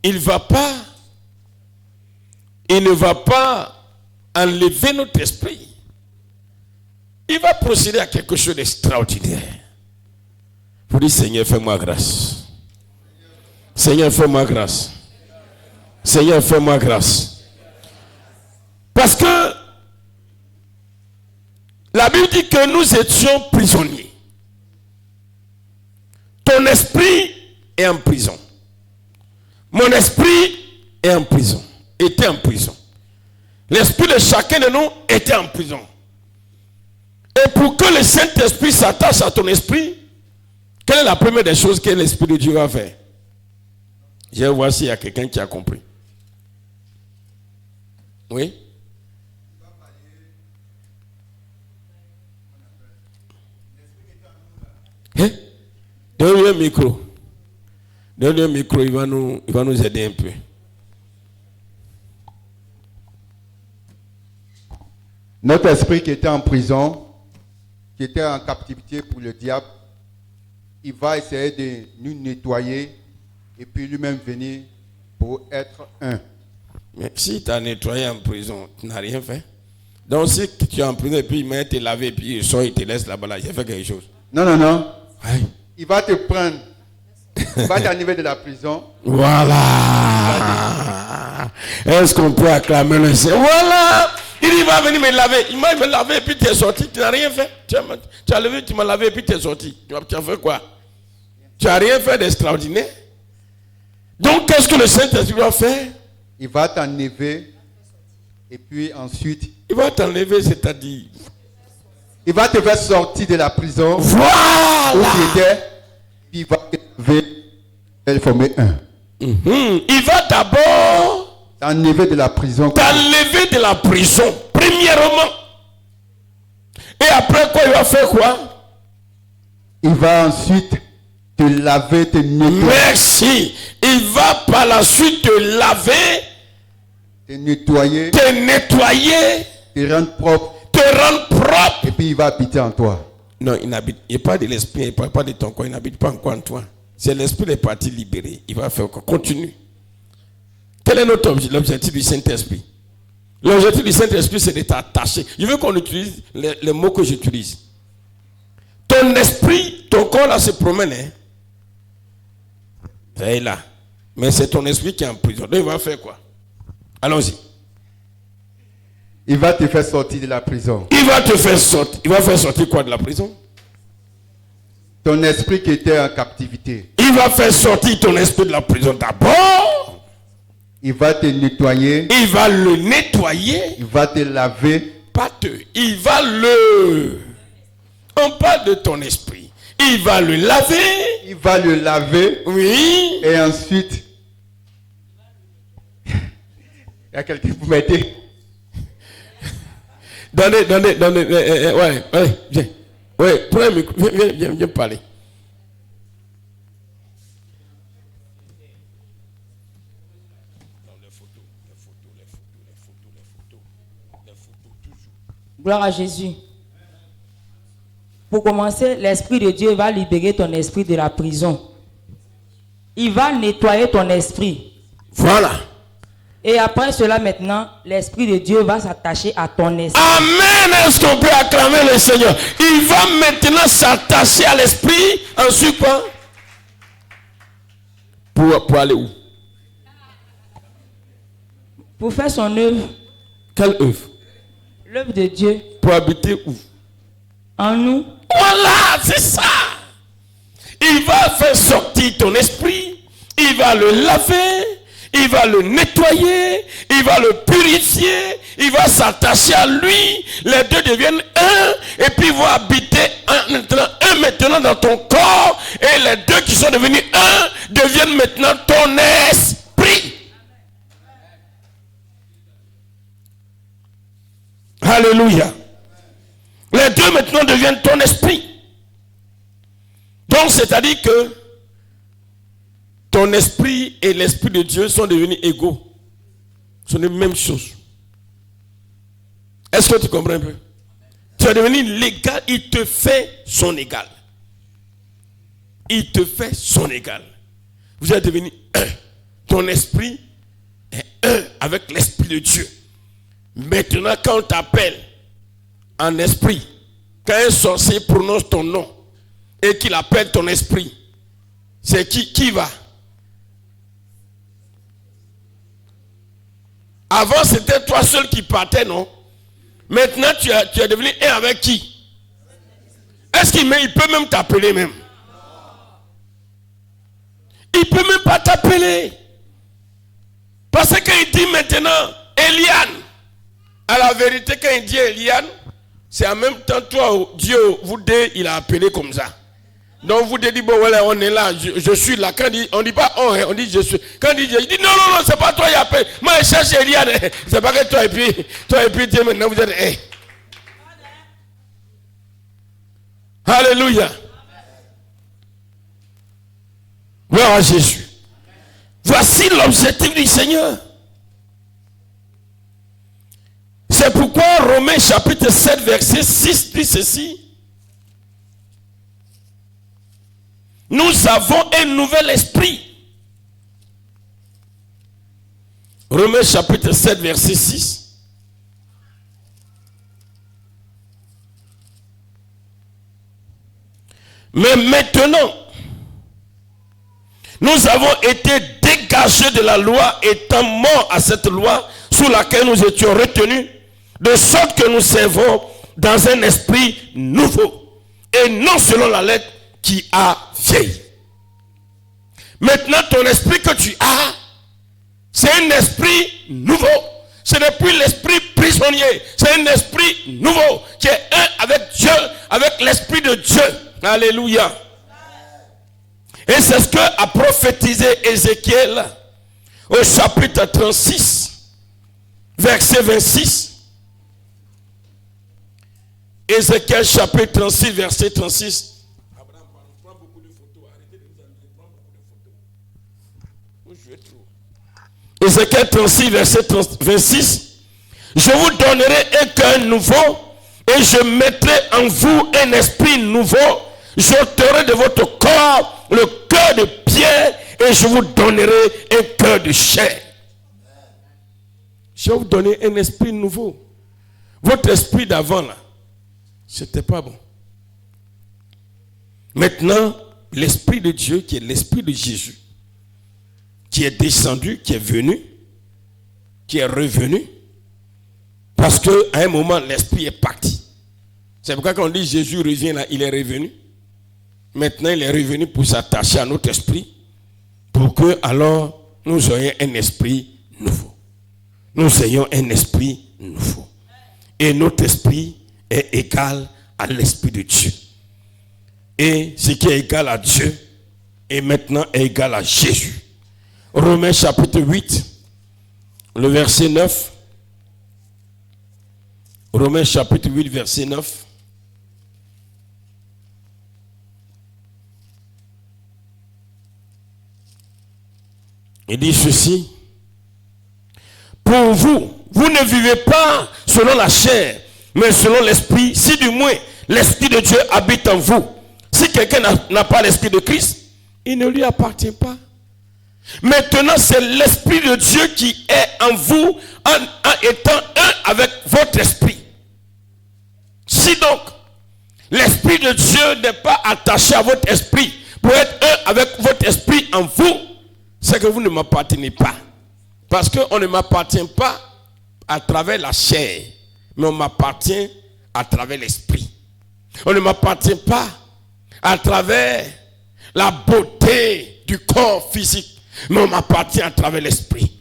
il ne va pas enlever notre esprit. Il va procéder à quelque chose d'extraordinaire. Vous dites, Seigneur, fais-moi grâce. Seigneur, fais-moi grâce. Seigneur, fais-moi grâce. Parce que la Bible dit que nous étions prisonniers. Ton esprit est en prison. Mon esprit est en prison. Était en prison. L'esprit de chacun de nous était en prison. Et pour que le Saint-Esprit s'attache à ton esprit, quelle est la première des choses que l'Esprit de Dieu va faire? Je vais voir s'il y a quelqu'un qui a compris. Oui? Hein? Donne-lui un micro. Donne-lui un micro, il va nous aider un peu. Notre esprit qui était en prison, qui était en captivité pour le diable, il va essayer de nous nettoyer et puis lui-même venir pour être un. Mais si tu as nettoyé en prison, tu n'as rien fait. Donc si tu es en prison et puis il m'a été lavé et puis il sort, il te laisse là-bas, là, j'ai fait quelque chose. Non, non, non. Aïe. Il va te prendre. Il va t'enlever de la prison. Voilà. Est-ce qu'on peut acclamer le Seigneur? Voilà. Il va venir me laver. Il m'a lavé et puis tu es sorti. Tu n'as rien fait. Tu as levé, tu m'as lavé et puis tu es sorti. Tu as fait quoi? Tu n'as rien fait d'extraordinaire. Donc qu'est-ce que le Saint-Esprit va faire? Il va t'enlever et puis ensuite, Il va t'enlever, c'est-à-dire. il va te faire sortir de la prison où Voilà. tu étais, puis il va t'enlever et former un. Il va d'abord T'enlever de la prison. t'enlever de la prison, premièrement. Et après quoi, il va faire quoi? Il va ensuite te laver, te nettoyer. Merci. Il va par la suite te laver, Te nettoyer, te nettoyer, te rendre propre. te rendre propre. Et puis il va habiter en toi. Non, il n'habite il pas de l'esprit, il ne parle pas de ton corps, il n'habite pas encore en toi. C'est l'esprit des parties libérées. Il va faire quoi? Continue. Quel est notre l'objectif du Saint-Esprit? L'objectif du Saint-Esprit, c'est de t'attacher. Je veux qu'on utilise les mots que j'utilise. Ton esprit, ton corps là se promène. Hein? C'est là. Mais c'est ton esprit qui est en prison. Donc il va faire quoi? Allons-y. Il va te faire sortir de la prison. Il va te faire sortir. Il va faire sortir quoi de la prison? Ton esprit qui était en captivité. Il va faire sortir ton esprit de la prison d'abord. Il va te nettoyer. Il va le nettoyer. Il va te laver. Pas te. Il va le. On parle de ton esprit. Il va le laver. Il va le laver. Oui. Et ensuite, il y a quelqu'un pour m'aider. Donnez, ouais, viens. Ouais, prends un micro, viens parler. Gloire à Jésus. Pour commencer, l'Esprit de Dieu va libérer ton esprit de la prison. Il va nettoyer ton esprit. Voilà. Et après cela, maintenant, l'Esprit de Dieu va s'attacher à ton esprit. Amen. Est-ce qu'on peut acclamer le Seigneur? Il va maintenant s'attacher à l'esprit. Ensuite quoi? Pour aller où? Pour faire son œuvre. Quelle œuvre? L'œuvre de Dieu. Pour habiter où? En nous. Voilà, c'est ça. Il va faire sortir ton esprit. Il va le laver. Il va le nettoyer. Il va le purifier. Il va s'attacher à lui. Les deux deviennent un. Et puis ils vont habiter un maintenant dans ton corps. Et les deux qui sont devenus un deviennent maintenant ton esprit. Alléluia. Les deux maintenant deviennent ton esprit. Donc c'est-à-dire que ton esprit et l'esprit de Dieu sont devenus égaux. Ce sont les mêmes choses. Est-ce que tu comprends un peu? Tu es devenu l'égal, il te fait son égal. Il te fait son égal. Vous êtes devenu un. Ton esprit est un avec l'esprit de Dieu. Maintenant, quand on t'appelle en esprit, quand un sorcier prononce ton nom et qu'il appelle ton esprit, c'est qui va? Avant, c'était toi seul qui partais, non? Maintenant, tu es devenu un avec qui? Est-ce qu'il peut même t'appeler même? Il ne peut même pas t'appeler. Parce qu'il dit maintenant, Eliane. À la vérité, quand il dit Eliane, c'est en même temps, toi, Dieu, vous deux, il a appelé comme ça. Donc vous deux dites, bon voilà, on est là, je suis là. Quand on dit pas on dit je suis. Quand il dit non, c'est pas toi qui appelle. Moi je cherche Eliane. C'est pas que toi et puis Dieu maintenant vous êtes. Alléluia. Gloire à Jésus. Voici l'objectif du Seigneur. C'est pourquoi Romains chapitre 7 verset 6 dit ceci. Nous avons un nouvel esprit. Romains chapitre 7 verset 6. Mais maintenant, nous avons été dégagés de la loi, étant morts à cette loi sous laquelle nous étions retenus, de sorte que nous servons dans un esprit nouveau, et non selon la lettre qui a vieilli. Maintenant, ton esprit que tu as, C'est un esprit nouveau. Ce n'est plus l'esprit prisonnier. C'est un esprit nouveau qui est un avec Dieu, avec l'esprit de Dieu. Alléluia. Et c'est ce que a prophétisé Ézéchiel au chapitre 36, verset 26. Ézéchiel chapitre 36, verset 36. Abraham, prends beaucoup de photos. Arrêtez de nous amener. Prends beaucoup de photos. Ézéchiel 36, verset 26. Je vous donnerai un cœur nouveau et je mettrai en vous un esprit nouveau. J'ôterai de votre corps le cœur de pierre et je vous donnerai un cœur de chair. Je vais vous donner un esprit nouveau. Votre esprit d'avant là, c'était pas bon. Maintenant, l'esprit de Dieu qui est l'esprit de Jésus, qui est descendu, qui est venu, qui est revenu, parce qu'à un moment, l'esprit est parti. C'est pourquoi quand on dit Jésus revient là, il est revenu. Maintenant, il est revenu pour s'attacher à notre esprit, pour que alors nous ayons un esprit nouveau. Nous ayons un esprit nouveau. Et notre esprit est égal à l'esprit de Dieu. Et ce qui est égal à Dieu est maintenant égal à Jésus. Romains chapitre 8, le verset 9. Romains chapitre 8, verset 9. Il dit ceci. Pour vous, vous ne vivez pas selon la chair, mais selon l'esprit, si du moins l'esprit de Dieu habite en vous. Si quelqu'un n'a pas l'esprit de Christ, il ne lui appartient pas. Maintenant, c'est l'esprit de Dieu qui est en vous en étant un avec votre esprit. Si donc l'esprit de Dieu n'est pas attaché à votre esprit pour être un avec votre esprit en vous, c'est que vous ne m'appartenez pas. Parce qu'on ne m'appartient pas à travers la chair, mais on m'appartient à travers l'esprit. On ne m'appartient pas à travers la beauté du corps physique, mais on m'appartient à travers l'esprit.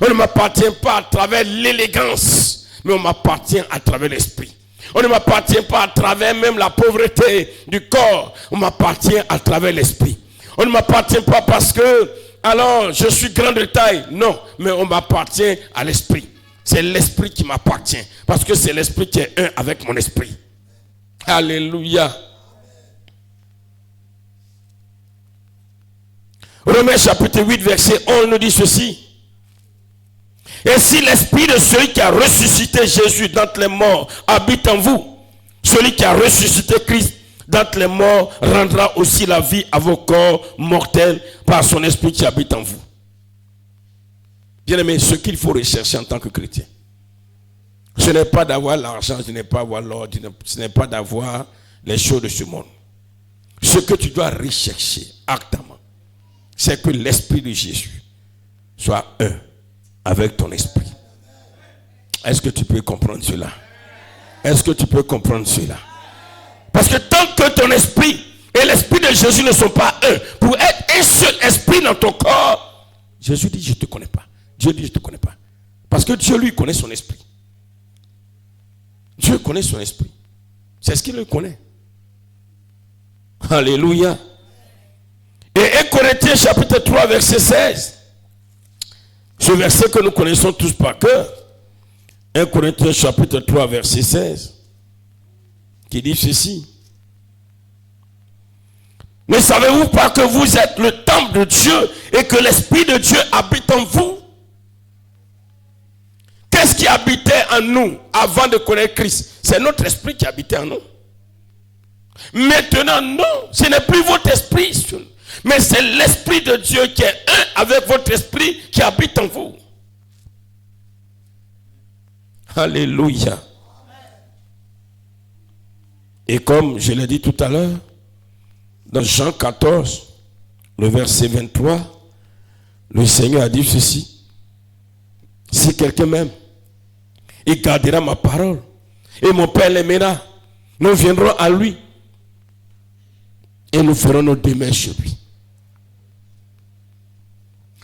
On ne m'appartient pas à travers l'élégance, mais on m'appartient à travers l'esprit. On ne m'appartient pas à travers même la pauvreté du corps, on m'appartient à travers l'esprit. On ne m'appartient pas parce que alors je suis grand de taille, non, mais on m'appartient à l'esprit. C'est l'esprit qui m'appartient, parce que c'est l'esprit qui est un avec mon esprit. Alléluia. Romains chapitre 8, verset 11 nous dit ceci. Et si l'esprit de celui qui a ressuscité Jésus d'entre les morts habite en vous, celui qui a ressuscité Christ d'entre les morts rendra aussi la vie à vos corps mortels par son esprit qui habite en vous. Bien-aimé, ce qu'il faut rechercher en tant que chrétien, ce n'est pas d'avoir l'argent, ce n'est pas avoir l'or, ce n'est pas d'avoir les choses de ce monde. Ce que tu dois rechercher ardemment, c'est que l'esprit de Jésus soit un avec ton esprit. Est-ce que tu peux comprendre cela? Est-ce que tu peux comprendre cela? Parce que tant que ton esprit et l'esprit de Jésus ne sont pas un, pour être un seul esprit dans ton corps, Jésus dit, je ne te connais pas. Dieu dit, je ne te connais pas. Parce que Dieu, lui, connaît son esprit. Dieu connaît son esprit. C'est ce qu'il le connaît. Alléluia. Et 1 Corinthiens chapitre 3, verset 16. Ce verset que nous connaissons tous par cœur. 1 Corinthiens chapitre 3, verset 16. Qui dit ceci. Ne savez-vous pas que vous êtes le temple de Dieu et que l'esprit de Dieu habite en vous? Qu'est-ce qui habitait en nous avant de connaître Christ? C'est notre esprit qui habitait en nous. Maintenant, non, ce n'est plus votre esprit, mais c'est l'esprit de Dieu qui est un avec votre esprit qui habite en vous. Alléluia. Et comme je l'ai dit tout à l'heure, dans Jean 14, le verset 23, le Seigneur a dit ceci. Si quelqu'un m'aime, il gardera ma parole. Et mon Père l'aimera. Nous viendrons à lui. Et nous ferons nos demeures chez lui.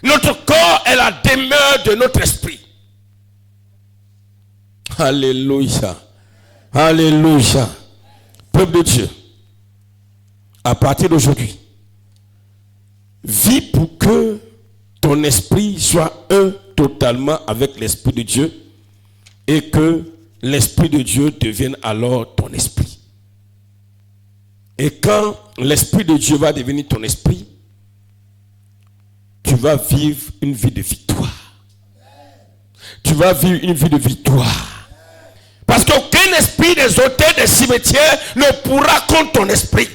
Notre corps est la demeure de notre esprit. Alléluia. Alléluia. Peuple de Dieu, à partir d'aujourd'hui, vis pour que ton esprit soit un totalement avec l'Esprit de Dieu et que l'Esprit de Dieu devienne alors ton esprit. Et quand l'Esprit de Dieu va devenir ton esprit, tu vas vivre une vie de victoire. Tu vas vivre une vie de victoire. Parce qu'aucun esprit des auteurs des cimetières ne pourra contre ton esprit.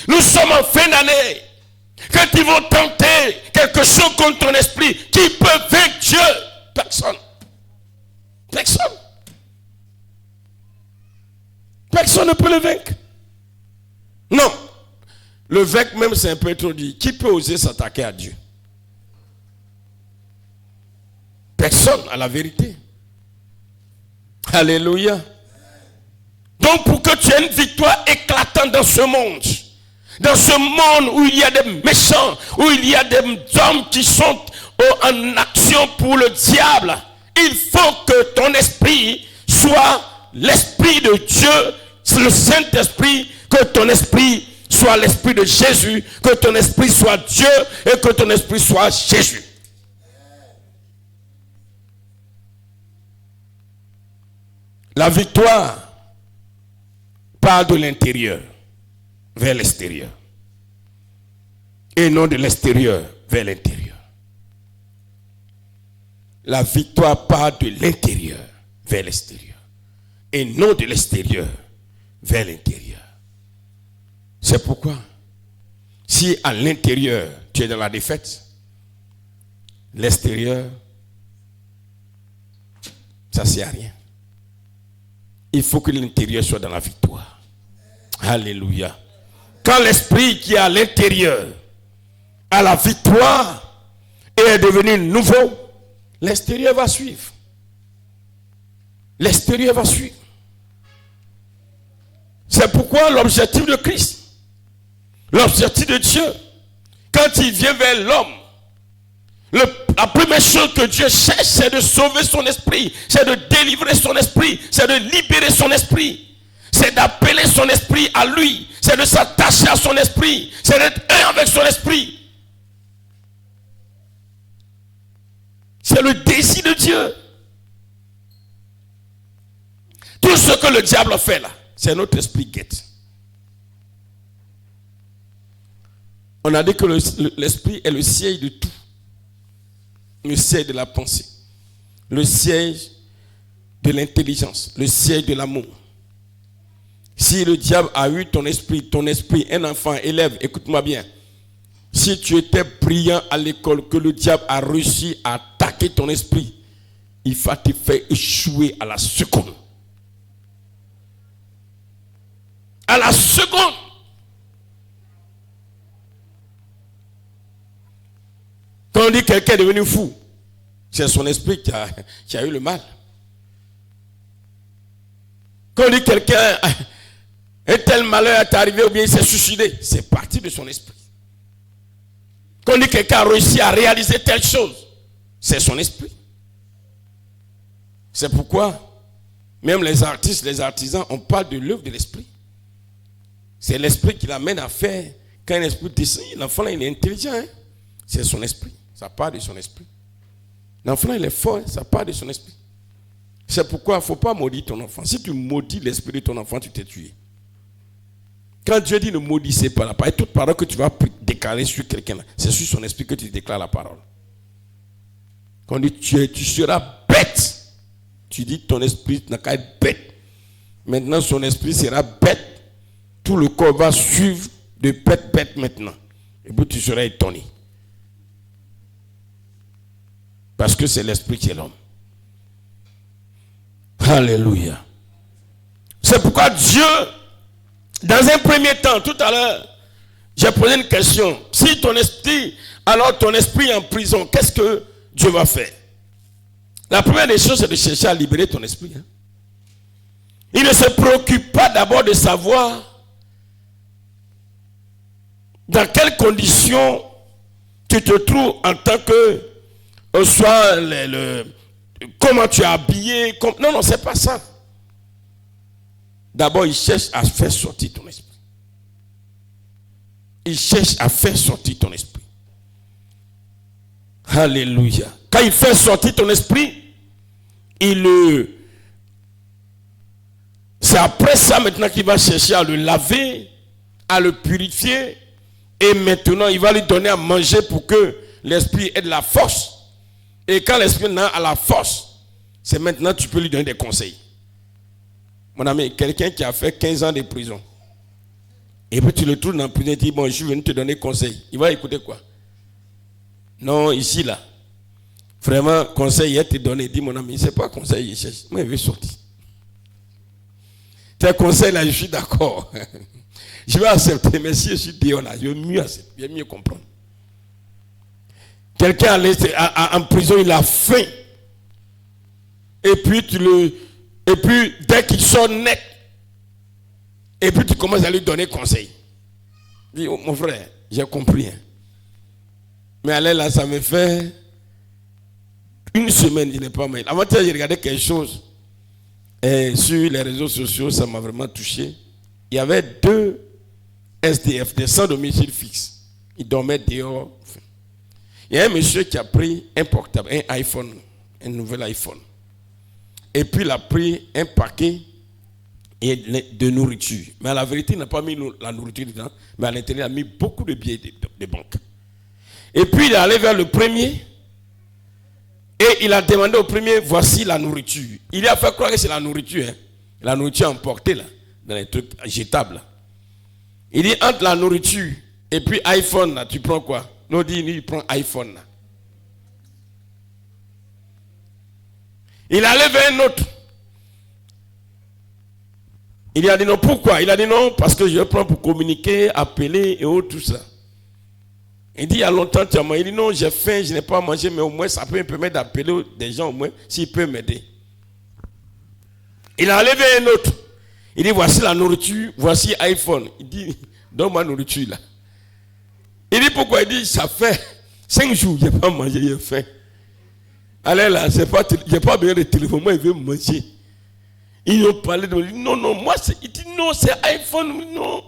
Nous sommes en fin d'année. Quand ils vont tenter quelque chose contre ton esprit, qui peut vaincre Dieu? Personne. Personne. Personne ne peut le vaincre. Non. Le vaincre même, c'est un peu trop dit. Qui peut oser s'attaquer à Dieu? Personne, à la vérité. Alléluia. Donc, pour que tu aies une victoire éclatante dans ce monde où il y a des méchants, où il y a des hommes qui sont en action pour le diable, il faut que ton esprit soit l'esprit de Dieu, le Saint-Esprit, que ton esprit soit l'esprit de Jésus, que ton esprit soit Dieu et que ton esprit soit Jésus. La victoire part de l'intérieur vers l'extérieur et non de l'extérieur vers l'intérieur. La victoire part de l'intérieur vers l'extérieur et non de l'extérieur vers l'intérieur. C'est pourquoi si à l'intérieur tu es dans la défaite, l'extérieur ça ne sert à rien. Il faut que l'intérieur soit dans la victoire. Alléluia. Quand l'esprit qui est à l'intérieur a la victoire et est devenu nouveau, l'extérieur va suivre. L'extérieur va suivre. C'est pourquoi l'objectif de Christ, l'objectif de Dieu, quand il vient vers l'homme, la première chose que Dieu cherche, c'est de sauver son esprit, c'est de délivrer son esprit, c'est de libérer son esprit, c'est d'appeler son esprit à lui, c'est de s'attacher à son esprit, c'est d'être un avec son esprit. C'est le désir de Dieu. Tout ce que le diable fait là, c'est notre esprit guette. On a dit que l'esprit est le siège de tout. Le siège de la pensée, le siège de l'intelligence, le siège de l'amour. Si le diable a eu ton esprit, un enfant, élève, écoute-moi bien. Si tu étais brillant à l'école, que le diable a réussi à attaquer ton esprit, il va te faire échouer à la seconde. À la seconde. Quand on dit que quelqu'un est devenu fou, c'est son esprit qui a eu le mal. Quand on dit que quelqu'un, un tel malheur est arrivé ou bien il s'est suicidé, c'est parti de son esprit. Quand on dit que quelqu'un a réussi à réaliser telle chose, c'est son esprit. C'est pourquoi, même les artistes, les artisans, on parle de l'œuvre de l'esprit. C'est l'esprit qui l'amène à faire. Quand un esprit descend, l'enfant là, il est intelligent. Hein? C'est son esprit. Ça part de son esprit. L'enfant, il est fort, ça part de son esprit. C'est pourquoi il ne faut pas maudire ton enfant. Si tu maudis l'esprit de ton enfant, tu t'es tué. Quand Dieu dit ne maudissez pas la parole, toute parole que tu vas déclarer sur quelqu'un, c'est sur son esprit que tu déclares la parole. Quand on dit tu seras bête, tu dis ton esprit n'a qu'à être bête. Maintenant, son esprit sera bête. Tout le corps va suivre de bête maintenant. Et puis tu seras étonné. Parce que c'est l'esprit qui est l'homme. Alléluia. C'est pourquoi Dieu, dans un premier temps, tout à l'heure, j'ai posé une question. Si ton esprit, alors ton esprit est en prison, qu'est-ce que Dieu va faire? La première des choses, c'est de chercher à libérer ton esprit. Hein? Il ne se préoccupe pas d'abord de savoir dans quelles conditions tu te trouves en tant que soit comment tu es habillé. Non, c'est pas ça. D'abord, il cherche à faire sortir ton esprit. Il cherche à faire sortir ton esprit. Alléluia. Quand il fait sortir ton esprit, c'est après ça maintenant qu'il va chercher à le laver, à le purifier. Et maintenant, il va lui donner à manger pour que l'esprit ait de la force. Et quand l'esprit a la force, c'est maintenant que tu peux lui donner des conseils. Mon ami, quelqu'un qui a fait 15 ans de prison, et puis tu le trouves dans la prison et tu dis, bon, je suis venu te donner conseil. Il va écouter quoi? Non, ici, là. Vraiment, conseil, il te donné. Il dit, mon ami, c'est pas conseil, il cherche. Moi, il veut sortir. Tes conseils, là, je suis d'accord. Je vais accepter, mais si je suis dehors, là, je vais mieux accepter, je vais mieux comprendre. Quelqu'un en prison, il a faim. Et puis, dès qu'il sort net, et puis tu commences à lui donner conseil. Il dit, oh, mon frère, j'ai compris. Hein. Mais allez là, ça me fait une semaine, il n'est pas mal. Avant-hier, j'ai regardé quelque chose sur les réseaux sociaux, ça m'a vraiment touché. Il y avait 2 SDF, des sans domicile fixe. Ils dormaient dehors. Il y a un monsieur qui a pris un portable, un iPhone, un nouvel iPhone. Et puis il a pris un paquet de nourriture. Mais à la vérité, il n'a pas mis la nourriture dedans, mais à l'intérieur, il a mis beaucoup de billets de banque. Et puis il est allé vers le premier et il a demandé au premier, voici la nourriture. Il lui a fait croire que c'est la nourriture. Hein. La nourriture emportée là, dans les trucs jetables. Là. Il dit, entre la nourriture et puis iPhone, là, tu prends quoi? Non, il prend iPhone. Là. Il allait vers un autre. Il a dit non, pourquoi? Il a dit non, parce que je prends pour communiquer, appeler et autres, tout ça. Il dit, il y a longtemps, tu as mangé. Il dit non, j'ai faim, je n'ai pas mangé, mais au moins ça peut me permettre d'appeler des gens, au moins, s'ils peuvent m'aider. Il a allé vers un autre. Il dit, voici la nourriture, voici iPhone. Il dit, donne ma nourriture là. Il dit, pourquoi? Il dit, ça fait 5 jours, je n'ai pas mangé, j'ai faim. Allez là, je n'ai pas besoin de téléphone, moi, il veut manger. Ils ont parlé de lui. Non, moi, il dit non, c'est iPhone. Non.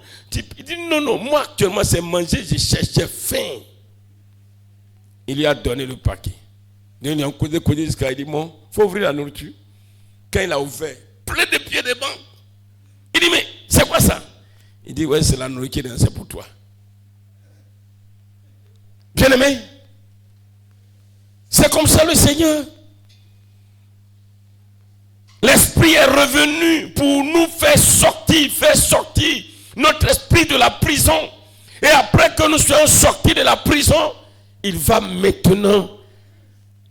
Il dit non, moi, actuellement, c'est manger, je cherche, j'ai faim. Il lui a donné le paquet. Il a codé jusqu'à il dit bon, il faut ouvrir la nourriture. Quand il a ouvert, plein de pieds de banque. Il dit mais, c'est quoi ça? Il dit ouais, c'est la nourriture, c'est pour toi. Bien aimé, c'est comme ça le Seigneur. L'esprit est revenu pour nous faire sortir notre esprit de la prison. Et après que nous soyons sortis de la prison, il va maintenant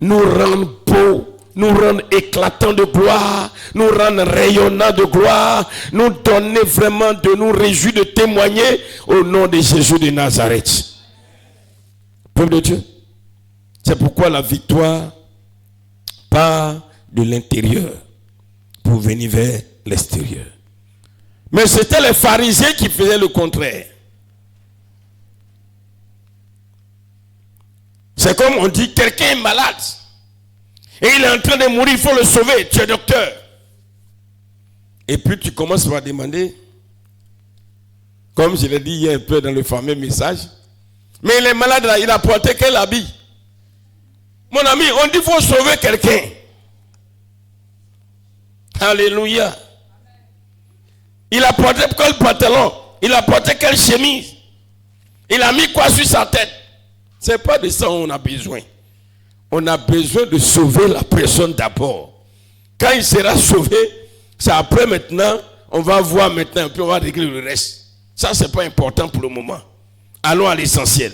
nous rendre beaux, nous rendre éclatants de gloire, nous rendre rayonnants de gloire, nous donner vraiment de nous réjouir de témoigner au nom de Jésus de Nazareth. Peuple de Dieu, c'est pourquoi la victoire part de l'intérieur pour venir vers l'extérieur. Mais c'était les pharisiens qui faisaient le contraire. C'est comme on dit, quelqu'un est malade et il est en train de mourir, il faut le sauver, tu es docteur. Et puis tu commences par demander, comme je l'ai dit hier un peu dans le fameux message, mais il est malade là, il a porté quel habit? Mon ami, on dit qu'il faut sauver quelqu'un. Alléluia. Il a porté quel pantalon? Il a porté quelle chemise? Il a mis quoi sur sa tête? Ce n'est pas de ça qu'on a besoin. On a besoin de sauver la personne d'abord. Quand il sera sauvé, c'est après maintenant, on va voir maintenant, puis on va régler le reste. Ça, ce n'est pas important pour le moment. Allons à l'essentiel.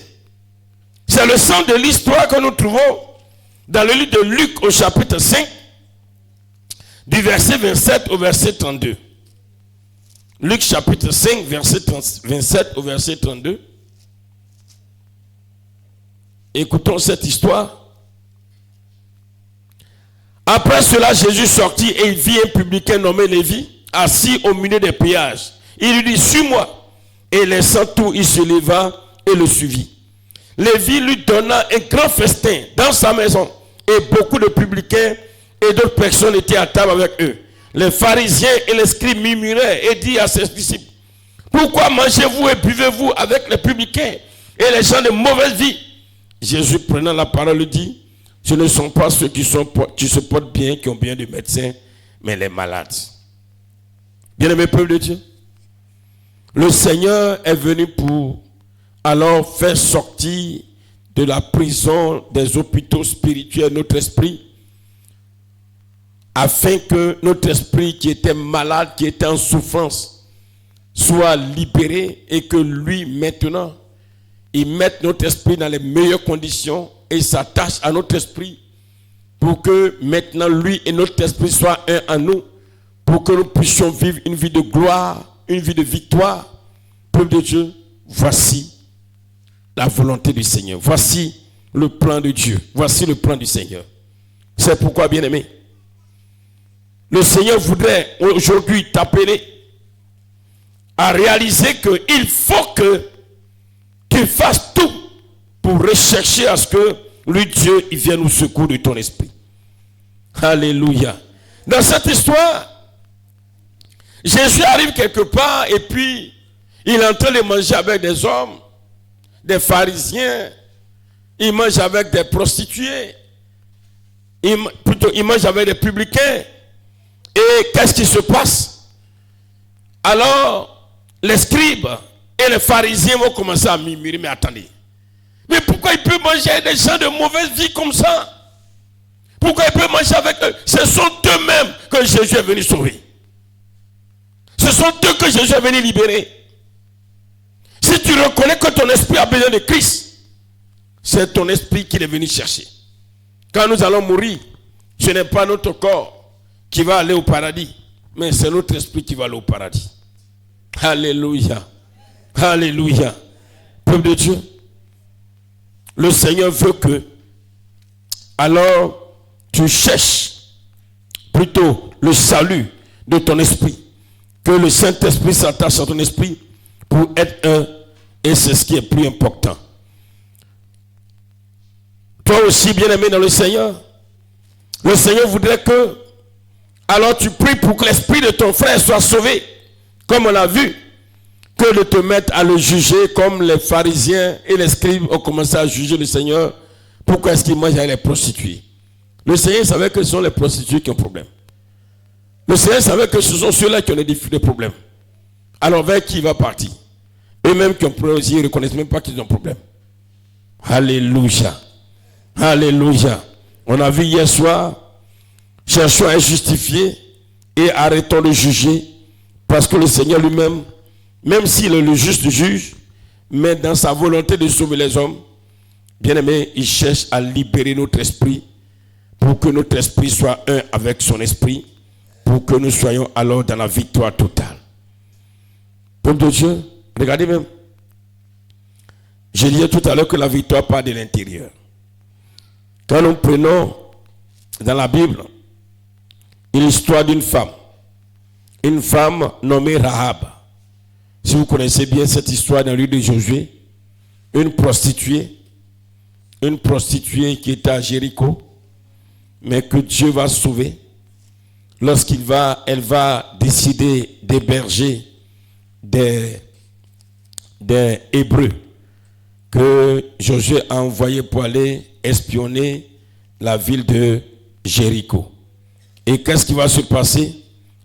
C'est le centre de l'histoire que nous trouvons dans le livre de Luc au chapitre 5, du verset 27 au verset 32. Luc chapitre 5, verset 27 au verset 32. Écoutons cette histoire. Après cela, Jésus sortit et il vit un publicain nommé Lévi, assis au milieu des péages. Il lui dit, suis-moi. Et laissant tout, il se leva et le suivit. Lévi lui donna un grand festin dans sa maison et beaucoup de publicains et d'autres personnes étaient à table avec eux. Les pharisiens et les scribes murmuraient et dirent à ses disciples: pourquoi mangez-vous et buvez-vous avec les publicains et les gens de mauvaise vie? Jésus, prenant la parole, dit: ce ne sont pas ceux qui se portent bien, qui ont bien de médecins, mais les malades. Bien-aimé peuple de Dieu, le Seigneur est venu pour alors faire sortir de la prison des hôpitaux spirituels notre esprit, afin que notre esprit qui était malade, qui était en souffrance, soit libéré et que lui maintenant, il mette notre esprit dans les meilleures conditions et s'attache à notre esprit pour que maintenant lui et notre esprit soient un en nous, pour que nous puissions vivre une vie de gloire, une vie de victoire. Peuple de Dieu, voici la volonté du Seigneur. Voici le plan de Dieu. Voici le plan du Seigneur. C'est pourquoi, bien-aimé, le Seigneur voudrait aujourd'hui t'appeler à réaliser qu'il faut que tu fasses tout pour rechercher à ce que lui, Dieu, il vienne au secours de ton esprit. Alléluia. Dans cette histoire, Jésus arrive quelque part et puis il est en train de manger avec des hommes, des pharisiens, il mange avec des prostituées, il mange avec des publicains. Et qu'est-ce qui se passe? Alors, les scribes et les pharisiens vont commencer à murmurer: mais attendez, mais pourquoi il peut manger avec des gens de mauvaise vie comme ça? Pourquoi il peut manger avec eux? Ce sont eux-mêmes que Jésus est venu sauver. Ce sont eux que Jésus est venu libérer. Si tu reconnais que ton esprit a besoin de Christ, c'est ton esprit qu'il est venu chercher. Quand nous allons mourir, ce n'est pas notre corps qui va aller au paradis, mais c'est notre esprit qui va aller au paradis. Alléluia. Alléluia. Peuple de Dieu, le Seigneur veut que, alors, tu cherches plutôt le salut de ton esprit, que le Saint-Esprit s'attache à ton esprit pour être un, et c'est ce qui est plus important. Toi aussi, bien-aimé dans le Seigneur voudrait que, alors tu pries pour que l'esprit de ton frère soit sauvé, comme on l'a vu, que de te mettre à le juger comme les pharisiens et les scribes ont commencé à juger le Seigneur. Pourquoi est-ce qu'il mange avec les prostituées? Le Seigneur savait que ce sont les prostituées qui ont problème. Le Seigneur savait que ce sont ceux-là qui ont des problèmes. Alors vers qui il va partir? Eux-mêmes qui ont problème aussi, ils ne reconnaissent même pas qu'ils ont problème. Alléluia. Alléluia. On a vu hier soir, cherchons à justifier et arrêtons de juger, parce que le Seigneur lui-même, même s'il est le juste juge, mais dans sa volonté de sauver les hommes, bien aimé, il cherche à libérer notre esprit pour que notre esprit soit un avec son esprit, pour que nous soyons alors dans la victoire totale. Peuple de Dieu, regardez même, je disais tout à l'heure que la victoire part de l'intérieur. Quand nous prenons dans la Bible l'histoire d'une femme nommée Rahab. Si vous connaissez bien cette histoire dans le livre de Josué, une prostituée qui était à Jéricho, mais que Dieu va sauver elle va décider d'héberger des Hébreux que Josué a envoyé pour aller espionner la ville de Jéricho. Et qu'est-ce qui va se passer?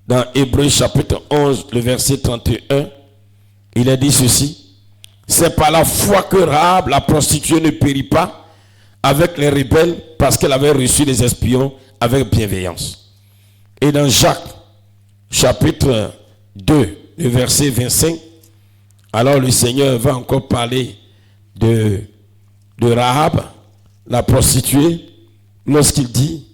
Dans Hébreux chapitre 11, le verset 31, il a dit ceci: c'est par la foi que Rahab, la prostituée, ne périt pas avec les rebelles, parce qu'elle avait reçu des espions avec bienveillance. Et dans Jacques chapitre 2, le verset 25, alors le Seigneur va encore parler de Rahab, la prostituée, lorsqu'il dit,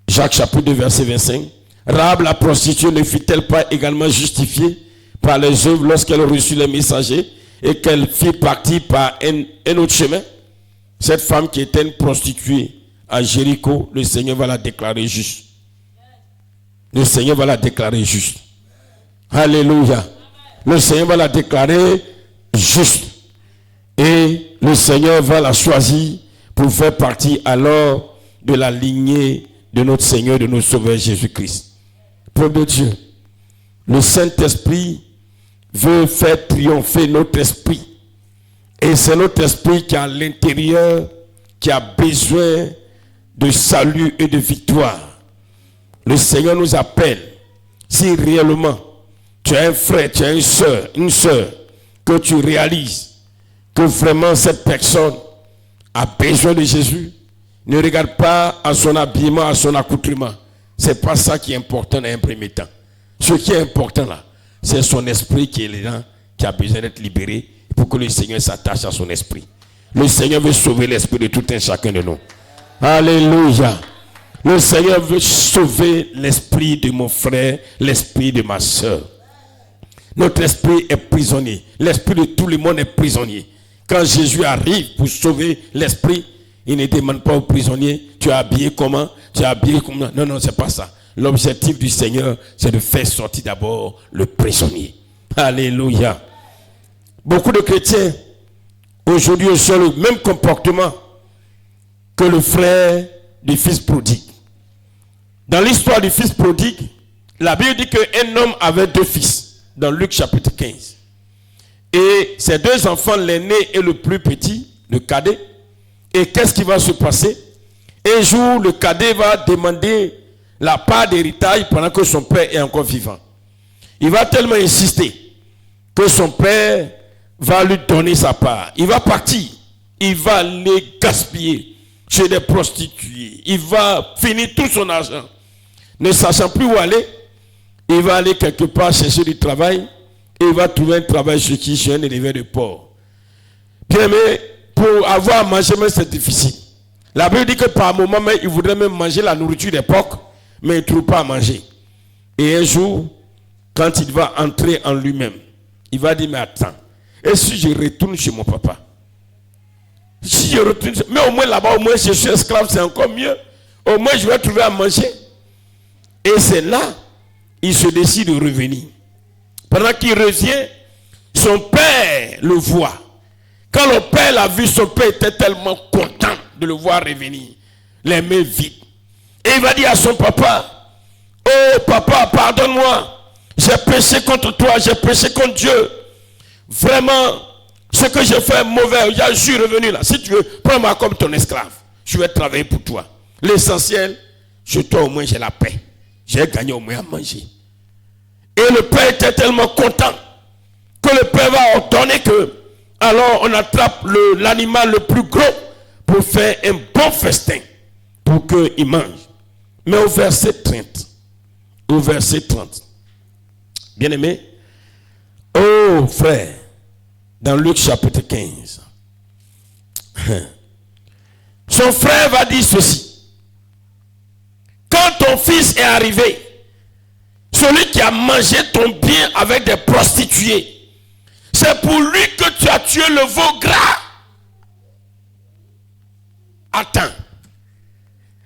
Jacques chapitre 2, verset 25, Rahab, la prostituée, ne fut-elle pas également justifiée par les œuvres lorsqu'elle reçut les messagers et qu'elle fit partir par un autre chemin? Cette femme qui était une prostituée à Jéricho, le Seigneur va la déclarer juste. Le Seigneur va la déclarer juste. Alléluia. Le Seigneur va la déclarer juste. Et le Seigneur va la choisir pour faire partie alors de la lignée de notre Seigneur, de notre Sauveur Jésus-Christ. Peuple de Dieu, le Saint-Esprit veut faire triompher notre esprit. Et c'est notre esprit qui est à l'intérieur, qui a besoin de salut et de victoire. Le Seigneur nous appelle, si réellement tu as un frère, tu as une soeur, que tu réalises que vraiment cette personne a besoin de Jésus, ne regarde pas à son habillement, à son accoutrement. C'est pas ça qui est important dans un premier temps. Ce qui est important là, c'est son esprit qui est là, qui a besoin d'être libéré pour que le Seigneur s'attache à son esprit. Le Seigneur veut sauver l'esprit de tout un chacun de nous. Alléluia. Le Seigneur veut sauver l'esprit de mon frère, l'esprit de ma soeur. Notre esprit est prisonnier. L'esprit de tout le monde est prisonnier. Quand Jésus arrive pour sauver l'esprit, il ne demande pas aux prisonniers, tu es habillé comment? Tu es habillé comment? Non, non, c'est pas ça. L'objectif du Seigneur, c'est de faire sortir d'abord le prisonnier. Alléluia. Beaucoup de chrétiens, aujourd'hui, ont le même comportement que le frère du fils prodigue. Dans l'histoire du fils prodigue, la Bible dit qu'un homme avait 2 fils, dans Luc chapitre 15. Et ces 2 enfants, l'aîné et le plus petit, le cadet. Et qu'est-ce qui va se passer? Un jour, le cadet va demander la part d'héritage pendant que son père est encore vivant. Il va tellement insister que son père va lui donner sa part. Il va partir. Il va les gaspiller chez des prostituées. Il va finir tout son argent. Ne sachant plus où aller, il va aller quelque part chercher du travail et il va trouver un travail chez un éleveur de porc. Bien, mais pour avoir à manger, mais c'est difficile. La Bible dit que par moment, mais il voudrait même manger la nourriture des porcs, mais il ne trouve pas à manger. Et un jour, quand il va entrer en lui-même, il va dire, mais attends, et si je retourne chez mon papa? Si je retourne, mais au moins là-bas, au moins je suis esclave, c'est encore mieux. Au moins je vais trouver à manger. Et c'est là, il se décide de revenir. Pendant qu'il revient, son père le voit. Quand le père l'a vu, son père était tellement content de le voir revenir, les mains vides. Et il va dire à son papa, oh papa, pardonne-moi, j'ai péché contre toi, j'ai péché contre Dieu. Vraiment, ce que j'ai fait est mauvais, je suis revenu là. Si tu veux, prends-moi comme ton esclave. Je vais travailler pour toi. L'essentiel, chez toi au moins j'ai la paix. J'ai gagné au moins à manger. Et le père était tellement content que le père va ordonner que, alors on attrape l'animal le plus gros pour faire un bon festin pour qu'il mange. Mais au verset 30, bien aimé, oh frère, dans Luc chapitre 15, son frère va dire ceci. Quand ton fils est arrivé, celui qui a mangé ton bien avec des prostituées, c'est pour lui que tu as tué le veau gras. Attends.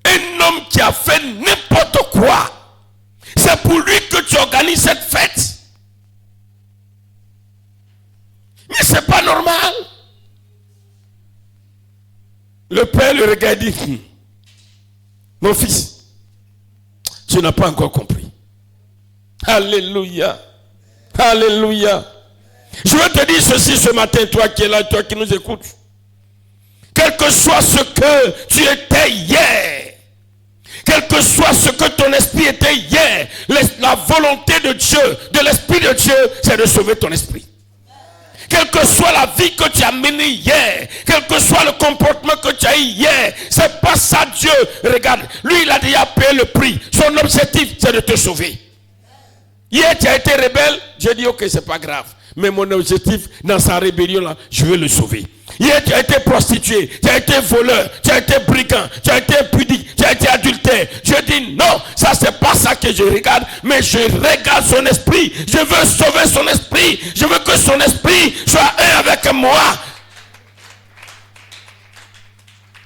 Un homme qui a fait n'importe quoi, c'est pour lui que tu organises cette fête. Mais c'est pas normal. Le père le regarde et dit, mon fils, tu n'as pas encore compris. Alléluia. Alléluia. Je veux te dire ceci ce matin, toi qui es là, toi qui nous écoutes. Quel que soit ce que tu étais hier, quel que soit ce que ton esprit était hier, la volonté de Dieu, de l'esprit de Dieu, c'est de sauver ton esprit. Quelle que soit la vie que tu as menée hier, quel que soit le comportement que tu as eu hier, c'est pas ça Dieu. Regarde, lui il a déjà payé le prix. Son objectif c'est de te sauver. Hier tu as été rebelle, j'ai dit ok c'est pas grave. Mais mon objectif dans sa rébellion là, je veux le sauver. Hier tu as été prostitué, tu as été voleur, tu as été brigand, tu as été impudique, tu as été adultère. Je dis non, ça c'est pas ça que je regarde, mais je regarde son esprit. Je veux sauver son esprit. Je veux que son esprit soit un avec moi.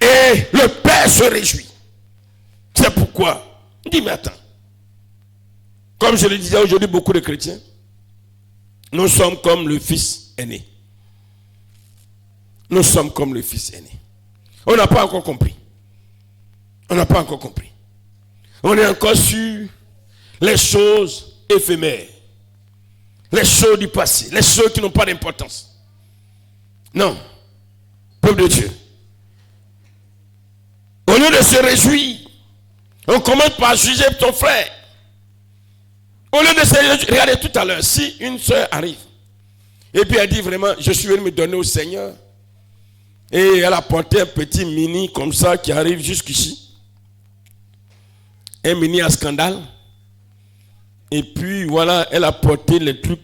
Et le Père se réjouit. C'est pourquoi. Dis mais attends. Comme je le disais aujourd'hui, beaucoup de chrétiens, nous sommes comme le fils aîné. nous sommes comme le fils aîné. On n'a pas encore compris. On n'a pas encore compris. On est encore sur les choses éphémères. Les choses du passé. Les choses qui n'ont pas d'importance. Non. Peuple de Dieu. Au lieu de se réjouir, on commence par juger ton frère. Au lieu de se réjouir, regardez tout à l'heure, si une soeur arrive, et puis elle dit vraiment, je suis venu me donner au Seigneur, et elle a porté un petit mini comme ça qui arrive jusqu'ici, un mini à scandale, et puis voilà, elle a porté les trucs,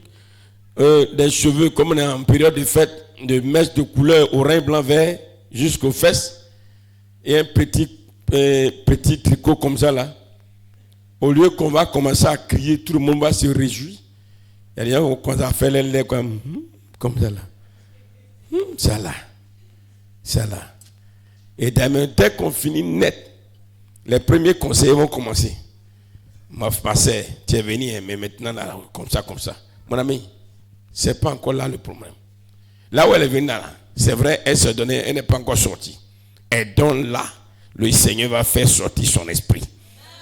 des cheveux comme on est en période de fête, de mèches de couleur orange, blanc, vert, jusqu'aux fesses, et un petit tricot comme ça là. Au lieu qu'on va commencer à crier, tout le monde va se réjouir. Il y a des gens qui commencent à faire les lèvres comme ça là. Ça là. Ça là. Et dès qu'on finit net, les premiers conseillers vont commencer. Ma sœur, tu es venu, mais maintenant là, comme ça. Mon ami, c'est pas encore là le problème. Là où elle est venue là, c'est vrai, elle se donnait, elle n'est pas encore sortie. Et donc là, le Seigneur va faire sortir son esprit.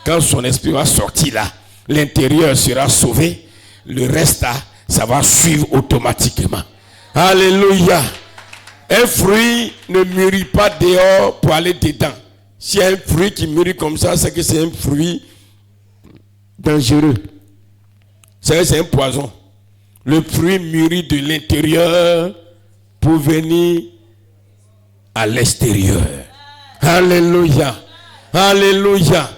Quand son esprit va sortir là, l'intérieur sera sauvé. Le reste là, ça va suivre automatiquement. Alléluia. Un fruit ne mûrit pas dehors pour aller dedans. Si un fruit qui mûrit comme ça, c'est que c'est un fruit dangereux. C'est un poison. Le fruit mûrit de l'intérieur pour venir à l'extérieur. Alléluia. Alléluia.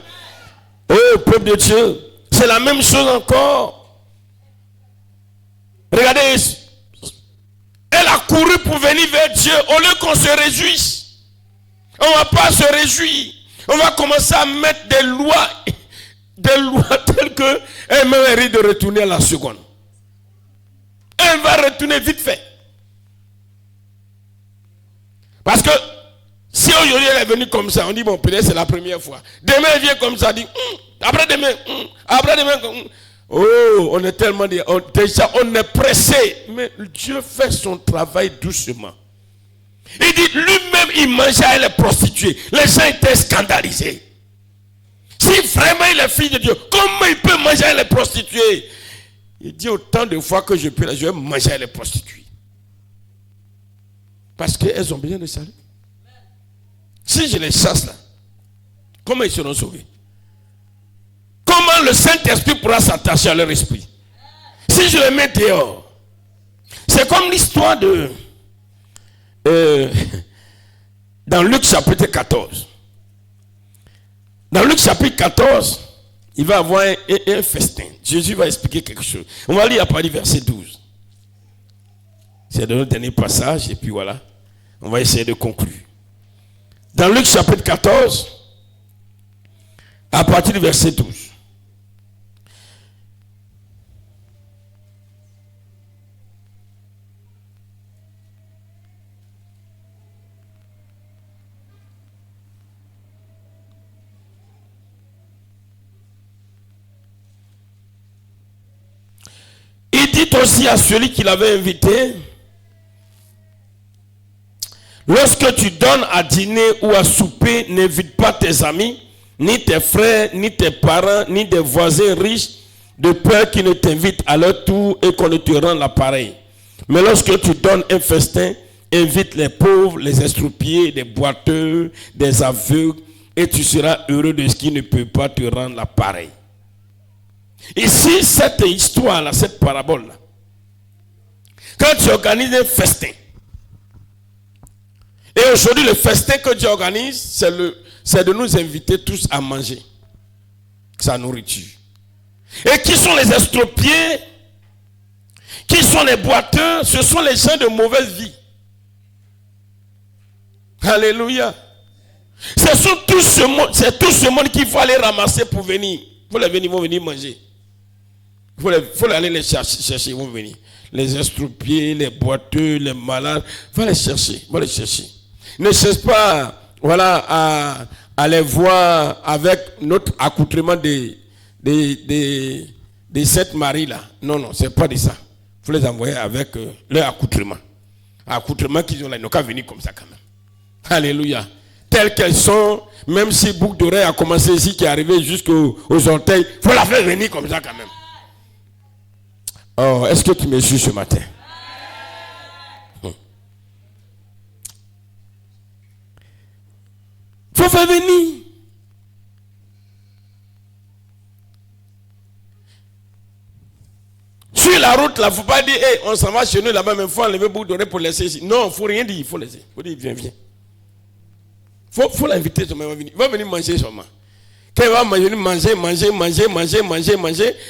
Oh, peuple de Dieu, c'est la même chose encore. Regardez, elle a couru pour venir vers Dieu au lieu qu'on se réjouisse. On ne va pas se réjouir. On va commencer à mettre des lois telles qu'elle mérite de retourner à la seconde. Elle va retourner vite fait. Parce que si aujourd'hui elle est venue comme ça, on dit bon, peut-être c'est la première fois. Demain elle vient comme ça, on dit après-demain, oh, on est tellement déjà on est pressé. Mais Dieu fait son travail doucement. Il dit lui-même il mangeait avec les prostituées. Les gens étaient scandalisés. Si vraiment il est fils de Dieu, comment il peut manger avec les prostituées? Il dit autant de fois que je peux, je vais manger avec les prostituées. Parce qu'elles ont besoin de salut. Si je les chasse là, comment ils seront sauvés? Comment le Saint-Esprit pourra s'attacher à leur esprit? Si je les mets dehors, c'est comme l'histoire de dans Luc chapitre 14. Dans Luc chapitre 14, il va y avoir un festin. Jésus va expliquer quelque chose. On va lire à partir du verset 12. C'est le dernier passage et puis voilà. On va essayer de conclure. Dans Luc chapitre 14, à partir du verset 12. Il dit aussi à celui qui l'avait invité: lorsque tu donnes à dîner ou à souper, n'invite pas tes amis, ni tes frères, ni tes parents, ni des voisins riches, de peur qu'ils ne t'invitent à leur tour et qu'on ne te rende l'appareil. Mais lorsque tu donnes un festin, invite les pauvres, les estropiés, les boiteux, des aveugles, et tu seras heureux de ce qui ne peut pas te rendre l'appareil. Ici, cette histoire-là, cette parabole-là, quand tu organises un festin, et aujourd'hui, le festin que Dieu organise, c'est de nous inviter tous à manger sa nourriture. Et qui sont les estropiés? Qui sont les boiteux? Ce sont les gens de mauvaise vie. Alléluia. C'est tout ce monde qu'il faut aller ramasser pour venir. Ils vont venir manger. Il faut aller les chercher, ils vont venir. Les estropiés, les boiteux, les malades, va les chercher. Ne cherche pas, voilà, à les voir avec notre accoutrement de Sainte Marie là. Non, c'est pas de ça. Il faut les envoyer avec leur accoutrement. accoutrements qu'ils ont là, ils n'ont qu'à venir comme ça quand même. Alléluia. Telles qu'elles sont, même si boucle d'oreille a commencé ici, qui est arrivé jusqu'aux orteils, il faut la faire venir comme ça quand même. Oh, est-ce que tu me suis ce matin? Il faut faire venir. Sur la route, là, il ne faut pas dire, hey, on s'en va chez nous là-bas, mais il faut enlever boucle d'oreille pour laisser ici. Non, il ne faut rien dire, il faut laisser. Il faut dire, viens. Il faut l'inviter, il va venir manger seulement. Quand elle va manger,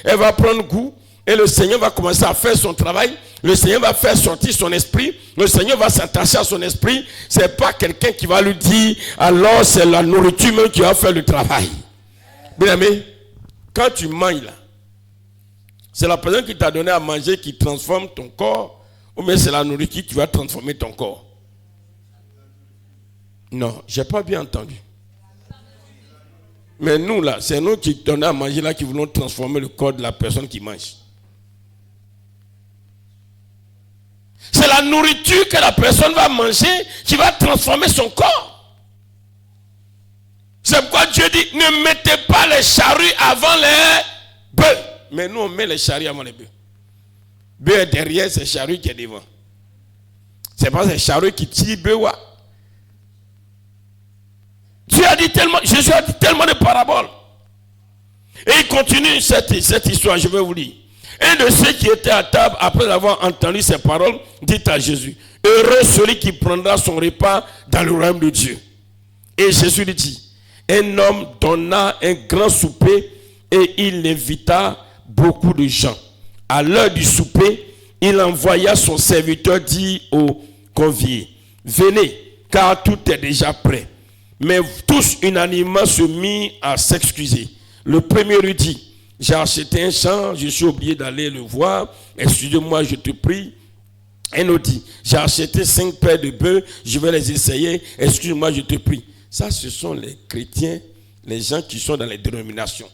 elle va prendre goût et le Seigneur va commencer à faire son travail. Le Seigneur va faire sortir son esprit. Le Seigneur va s'attacher à son esprit. Ce n'est pas quelqu'un qui va lui dire, alors c'est la nourriture même qui va faire le travail. Bien aimé, quand tu manges là, c'est la personne qui t'a donné à manger qui transforme ton corps, ou bien c'est la nourriture qui va transformer ton corps. Non, je n'ai pas bien entendu. Mais nous là, c'est nous qui donnons à manger là qui voulons transformer le corps de la personne qui mange. C'est la nourriture que la personne va manger qui va transformer son corps. C'est pourquoi Dieu dit, ne mettez pas les charrues avant les bœufs. Mais nous, on met les charrues avant les bœufs. Bœuf est derrière, c'est charrue qui est devant. C'est pas ces charrues qui tirent bœuf. Jésus a dit tellement de paraboles. Et il continue cette histoire, je vais vous lire. Un de ceux qui étaient à table, après avoir entendu ces paroles, dit à Jésus, heureux celui qui prendra son repas dans le royaume de Dieu. Et Jésus lui dit, un homme donna un grand souper et il invita beaucoup de gens. À l'heure du souper, il envoya son serviteur dire aux conviés, venez, car tout est déjà prêt. Mais tous unanimement se mirent à s'excuser. Le premier lui dit, j'ai acheté un champ, je suis obligé d'aller le voir, excuse-moi, je te prie. Un autre dit, j'ai acheté 5 paires de bœufs, je vais les essayer, excuse-moi, je te prie. Ça, ce sont les chrétiens, les gens qui sont dans les dénominations.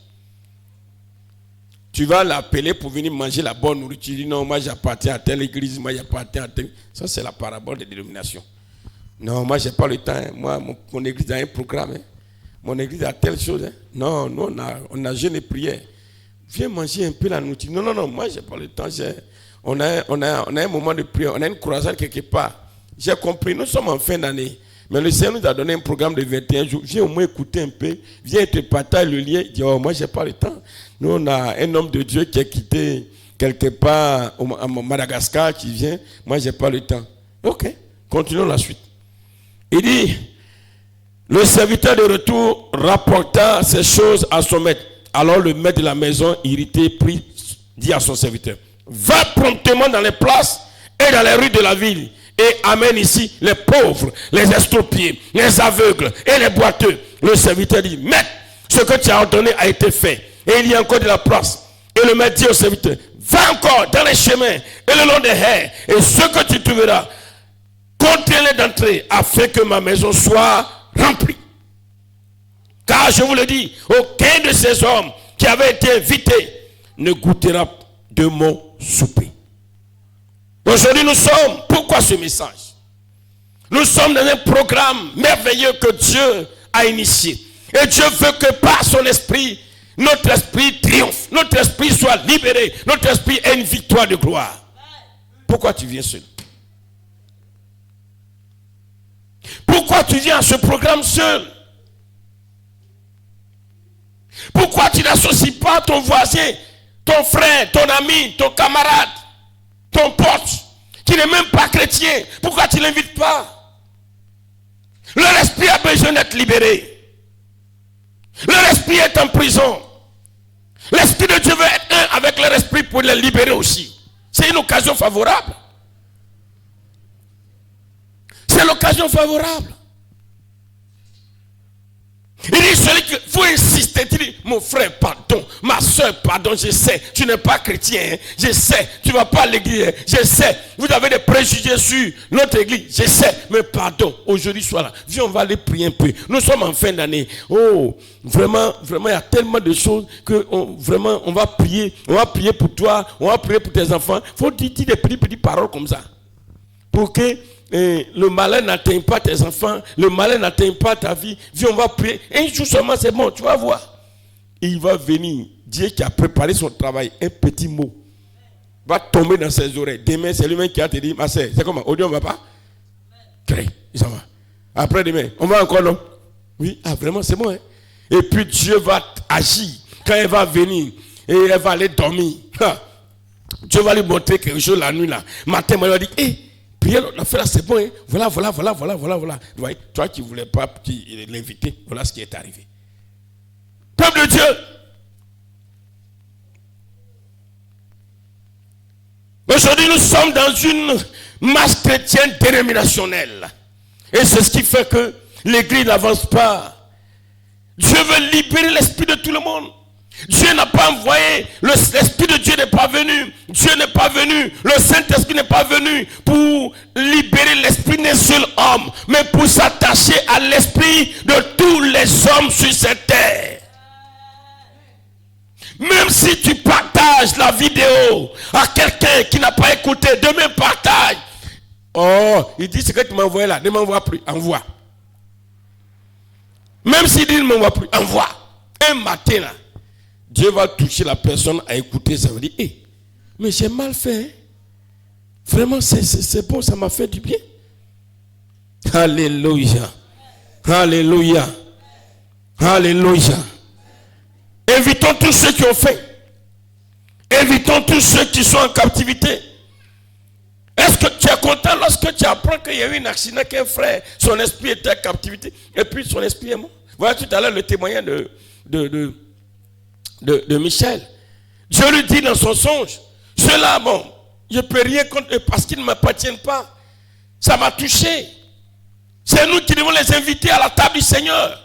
Tu vas l'appeler pour venir manger la bonne nourriture. Tu dis non, moi j'appartiens à telle église, moi j'appartiens à telle. Ça, c'est la parabole des dénominations. Non, moi j'ai pas le temps. Moi, mon église a un programme. Mon église a telle chose. Non, nous on a jeûne et prière. Viens manger un peu la nourriture. Non, moi j'ai pas le temps. On a un moment de prière, on a une croisade quelque part. J'ai compris, nous sommes en fin d'année. Mais le Seigneur nous a donné un programme de 21 jours. Viens au moins écouter un peu. Viens te partager le lien. Il dit, oh, moi j'ai pas le temps. Nous, on a un homme de Dieu qui a quitté quelque part à Madagascar qui vient. Moi, je n'ai pas le temps. Ok, continuons la suite. Il dit, le serviteur de retour rapporta ces choses à son maître. Alors le maître de la maison, irrité, dit à son serviteur, va promptement dans les places et dans les rues de la ville et amène ici les pauvres, les estropiés, les aveugles et les boiteux. Le serviteur dit, maître, ce que tu as ordonné a été fait. Et il y a encore de la place. Et le maître dit au serviteur, va encore dans les chemins et le long des haies. Et ce que tu trouveras, contrains-les d'entrer afin que ma maison soit remplie. Car je vous le dis, aucun de ces hommes qui avaient été invités ne goûtera de mon souper. Aujourd'hui nous sommes, pourquoi ce message? Nous sommes dans un programme merveilleux que Dieu a initié. Et Dieu veut que par son esprit, notre esprit triomphe, notre esprit soit libéré, notre esprit ait une victoire de gloire. Pourquoi tu viens seul? Pourquoi tu viens à ce programme seul? Pourquoi tu n'associes pas ton voisin, ton frère, ton ami, ton camarade, ton pote, qui n'est même pas chrétien? Pourquoi tu ne l'invites pas? Leur esprit a besoin d'être libéré. Leur esprit est en prison. L'esprit de Dieu veut être un avec leur esprit pour les libérer aussi. C'est une occasion favorable. C'est l'occasion favorable. Il dit, celui qui faut insister, tu dis, mon frère, pardon, ma soeur, pardon, je sais, tu n'es pas chrétien, hein, je sais, tu ne vas pas à l'église, hein, je sais, vous avez des préjugés sur notre église, je sais, mais pardon, aujourd'hui sois là, viens, on va aller prier un peu. Nous sommes en fin d'année. Oh, vraiment, il y a tellement de choses que vraiment, on va prier pour toi, on va prier pour tes enfants. Il faut dire des petites paroles comme ça, pour que le malheur n'atteint pas tes enfants, le malheur n'atteint pas ta vie. Viens, on va prier. Un jour seulement, c'est bon, tu vas voir. Et il va venir, Dieu qui a préparé son travail, un petit mot va tomber dans ses oreilles. Demain, c'est lui-même qui a te dit, ma soeur, c'est comment? Aujourd'hui, on ne va pas? Crée, ça va. Après demain, on va encore, non? Oui, vraiment, c'est bon. Hein? Et puis Dieu va agir. Quand elle va venir, et elle va aller dormir. Dieu va lui montrer quelque chose la nuit là. Matin, il va dire, priez l'affaire là, c'est bon. Hein? Voilà. Vous voyez, toi qui ne voulais pas l'inviter, voilà ce qui est arrivé. Peuple de Dieu. Aujourd'hui, nous sommes dans une masse chrétienne dénominationnelle. Et c'est ce qui fait que l'église n'avance pas. Dieu veut libérer l'esprit de tout le monde. Dieu n'a pas envoyé, l'esprit de Dieu n'est pas venu. Dieu n'est pas venu, le Saint-Esprit n'est pas venu pour libérer l'esprit d'un seul homme, mais pour s'attacher à l'esprit de tous les hommes sur cette terre. Même si tu partages la vidéo à quelqu'un qui n'a pas écouté, demain partage. Oh, il dit ce que tu m'as envoyé là, ne m'envoie plus, envoie. Même s'il dit ne m'envoie plus, envoie. Un matin là, Dieu va toucher la personne à écouter, ça veut dire, mais j'ai mal fait. Hein? Vraiment, c'est bon, ça m'a fait du bien. Alléluia. Alléluia. Alléluia. Invitons tous ceux qui ont faim. Invitons tous ceux qui sont en captivité. Est-ce que tu es content lorsque tu apprends qu'il y a eu un accident, qu'un frère, son esprit était en captivité, et puis son esprit est mort? Voilà tout à l'heure le témoignage de Michel. Dieu lui dit dans son songe, ceux-là, bon, je ne peux rien contre eux parce qu'ils ne m'appartiennent pas. Ça m'a touché. C'est nous qui devons les inviter à la table du Seigneur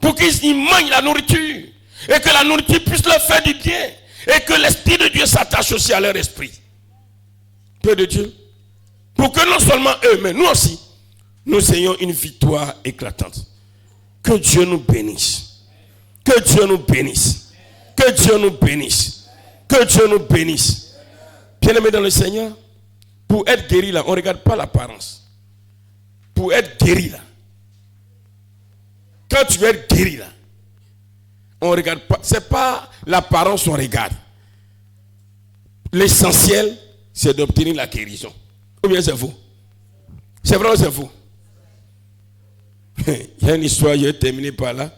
pour qu'ils mangent la nourriture et que la nourriture puisse leur faire du bien et que l'esprit de Dieu s'attache aussi à leur esprit. Peu de Dieu. Pour que non seulement eux, mais nous aussi, nous ayons une victoire éclatante. Que Dieu nous bénisse. Que Dieu nous bénisse. Que Dieu nous bénisse. Que Dieu nous bénisse. Bien-aimés dans le Seigneur, pour être guéri là, on ne regarde pas l'apparence. Pour être guéri là, quand tu veux être guéri là, on ne regarde pas, c'est pas l'apparence qu'on regarde. L'essentiel, c'est d'obtenir la guérison. Ou bien c'est faux? C'est vrai ou c'est faux? Il y a une histoire, je vais terminer par là.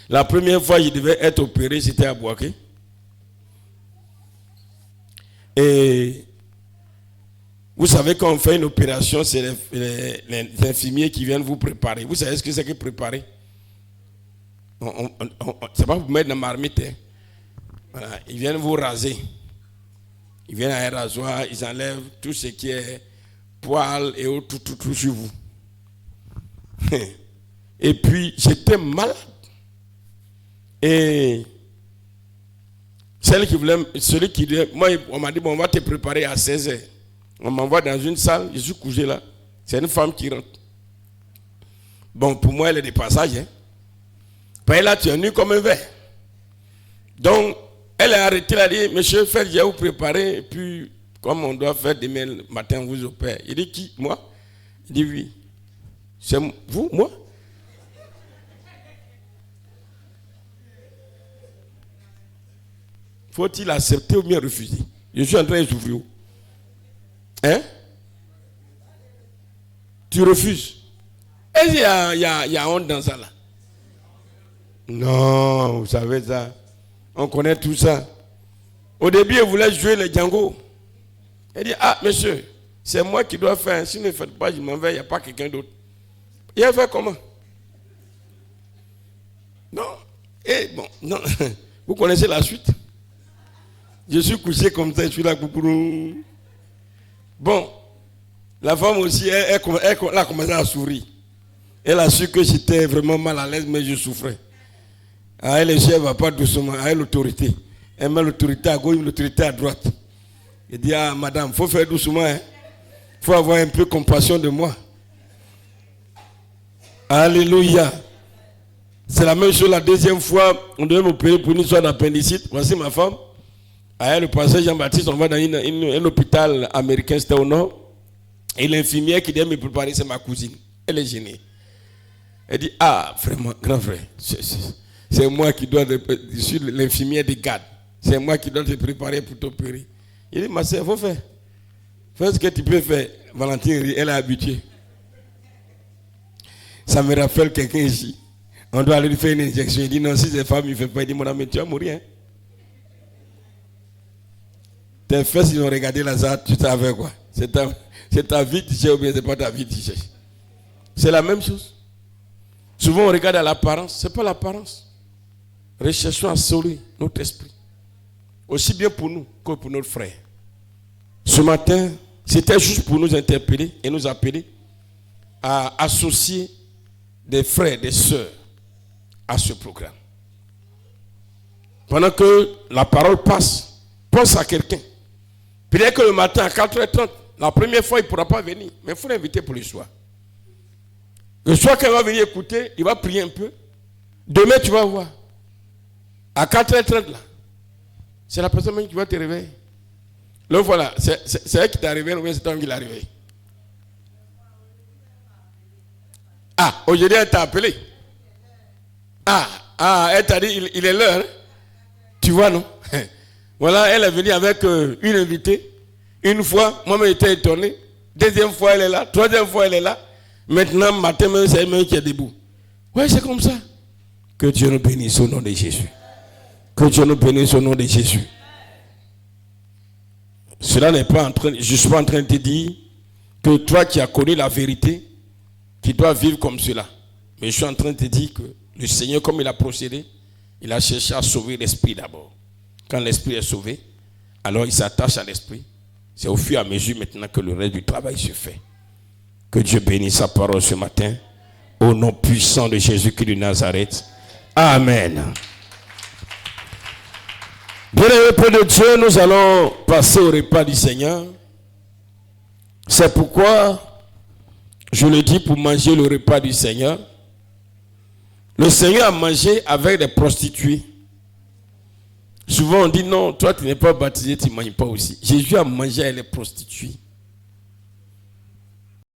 La première fois que je devais être opéré, c'était à Boaké. Et vous savez, quand on fait une opération, c'est les infirmiers qui viennent vous préparer. Vous savez ce que c'est que préparer? C'est pas pour vous mettre dans ma marmite. Hein. Voilà. Ils viennent vous raser. Ils viennent à un rasoir, ils enlèvent tout ce qui est poils et tout sur vous. Et puis, j'étais malade. Et celui qui dit, moi, on m'a dit, bon, on va te préparer à 16h. On m'envoie dans une salle, je suis couché là. C'est une femme qui rentre. Bon, pour moi, elle est de passage. Hein. Puis là, tu es nu comme un verre. Donc, elle est arrêtée, elle a dit, monsieur, je vais vous préparer. Et puis, comme on doit faire demain matin, on vous opère. Il dit, qui? Moi? Il dit, oui. C'est vous, moi? Faut-il accepter ou bien refuser? Je suis en train de souffrir. Hein? Tu refuses? Est-ce qu'il y a honte dans ça là? Non, vous savez ça. On connaît tout ça. Au début, il voulait jouer le Django. Il dit, ah, monsieur, c'est moi qui dois faire. Si vous ne faites pas, je m'en vais, il n'y a pas quelqu'un d'autre. Il a fait comment? Non. Et bon, non. Vous connaissez la suite? Je suis couché comme ça, je suis là. Bon, la femme aussi, elle a commencé à sourire. Elle a su que j'étais vraiment mal à l'aise, mais je souffrais. Elle, le chef va pas doucement, elle l'autorité. Elle met l'autorité à gauche, l'autorité à droite. Il dit, ah madame, il faut faire doucement. Il faut avoir un peu compassion de moi. Alléluia. C'est la même chose la deuxième fois, on devait m'opérer pour une histoire d'appendicite. Voici ma femme. Le pasteur Jean-Baptiste, on va dans un hôpital américain, c'était au nord. Et l'infirmière qui doit me préparer, c'est ma cousine. Elle est gênée. Elle dit, ah, vraiment, grand frère, c'est moi qui dois, je suis l'infirmière des gardes. C'est moi qui dois te préparer pour t'opérer. Il dit, ma soeur, il faut faire. Fais ce que tu peux faire. Valentine, elle est habituée. Ça me rappelle quelqu'un ici. On doit aller lui faire une injection. Il dit, non, si c'est femme, il ne fait pas. Il dit, mon ami, tu vas mourir. Hein? Tes fesses, ils ont regardé Lazare, tu savais quoi? C'est ta vie, tu sais, ou bien c'est pas ta vie, tu sais. C'est la même chose. Souvent, on regarde à l'apparence. Ce n'est pas l'apparence. Recherchons à sauver notre esprit. Aussi bien pour nous que pour notre frère. Ce matin, c'était juste pour nous interpeller et nous appeler à associer des frères, des sœurs à ce programme. Pendant que la parole passe, pense à quelqu'un. Peut-être que le matin à 4h30, la première fois, il ne pourra pas venir. Mais il faut l'inviter pour le soir. Le soir, quand il va venir écouter, il va prier un peu. Demain, tu vas voir. À 4h30, là, c'est la personne même qui va te réveiller. Là, voilà, c'est elle qui t'a réveillé, ou bien c'est toi qui l'a réveillé. Ah, aujourd'hui, elle t'a appelé. Elle t'a dit, il est l'heure. Hein? Tu vois, non? Voilà, elle est venue avec une invitée. Une fois, moi-même j'étais étonné. Deuxième fois, elle est là. Troisième fois, elle est là. Maintenant, matin, même, c'est elle-même qui est debout. Oui, c'est comme ça. Que Dieu nous bénisse au nom de Jésus. Que Dieu nous bénisse au nom de Jésus. Cela n'est pas en train, je ne suis pas en train de te dire que toi qui as connu la vérité, tu dois vivre comme cela. Mais je suis en train de te dire que le Seigneur, comme il a procédé, il a cherché à sauver l'esprit d'abord. Quand l'esprit est sauvé, alors il s'attache à l'esprit. C'est au fur et à mesure maintenant que le reste du travail se fait. Que Dieu bénisse sa parole ce matin. Au nom puissant de Jésus-Christ de Nazareth. Amen. Bien-aimés peuple de Dieu, nous allons passer au repas du Seigneur. C'est pourquoi je le dis pour manger le repas du Seigneur. Le Seigneur a mangé avec des prostituées. Souvent on dit non, toi tu n'es pas baptisé, tu ne manges pas aussi. Jésus a mangé avec les prostituées.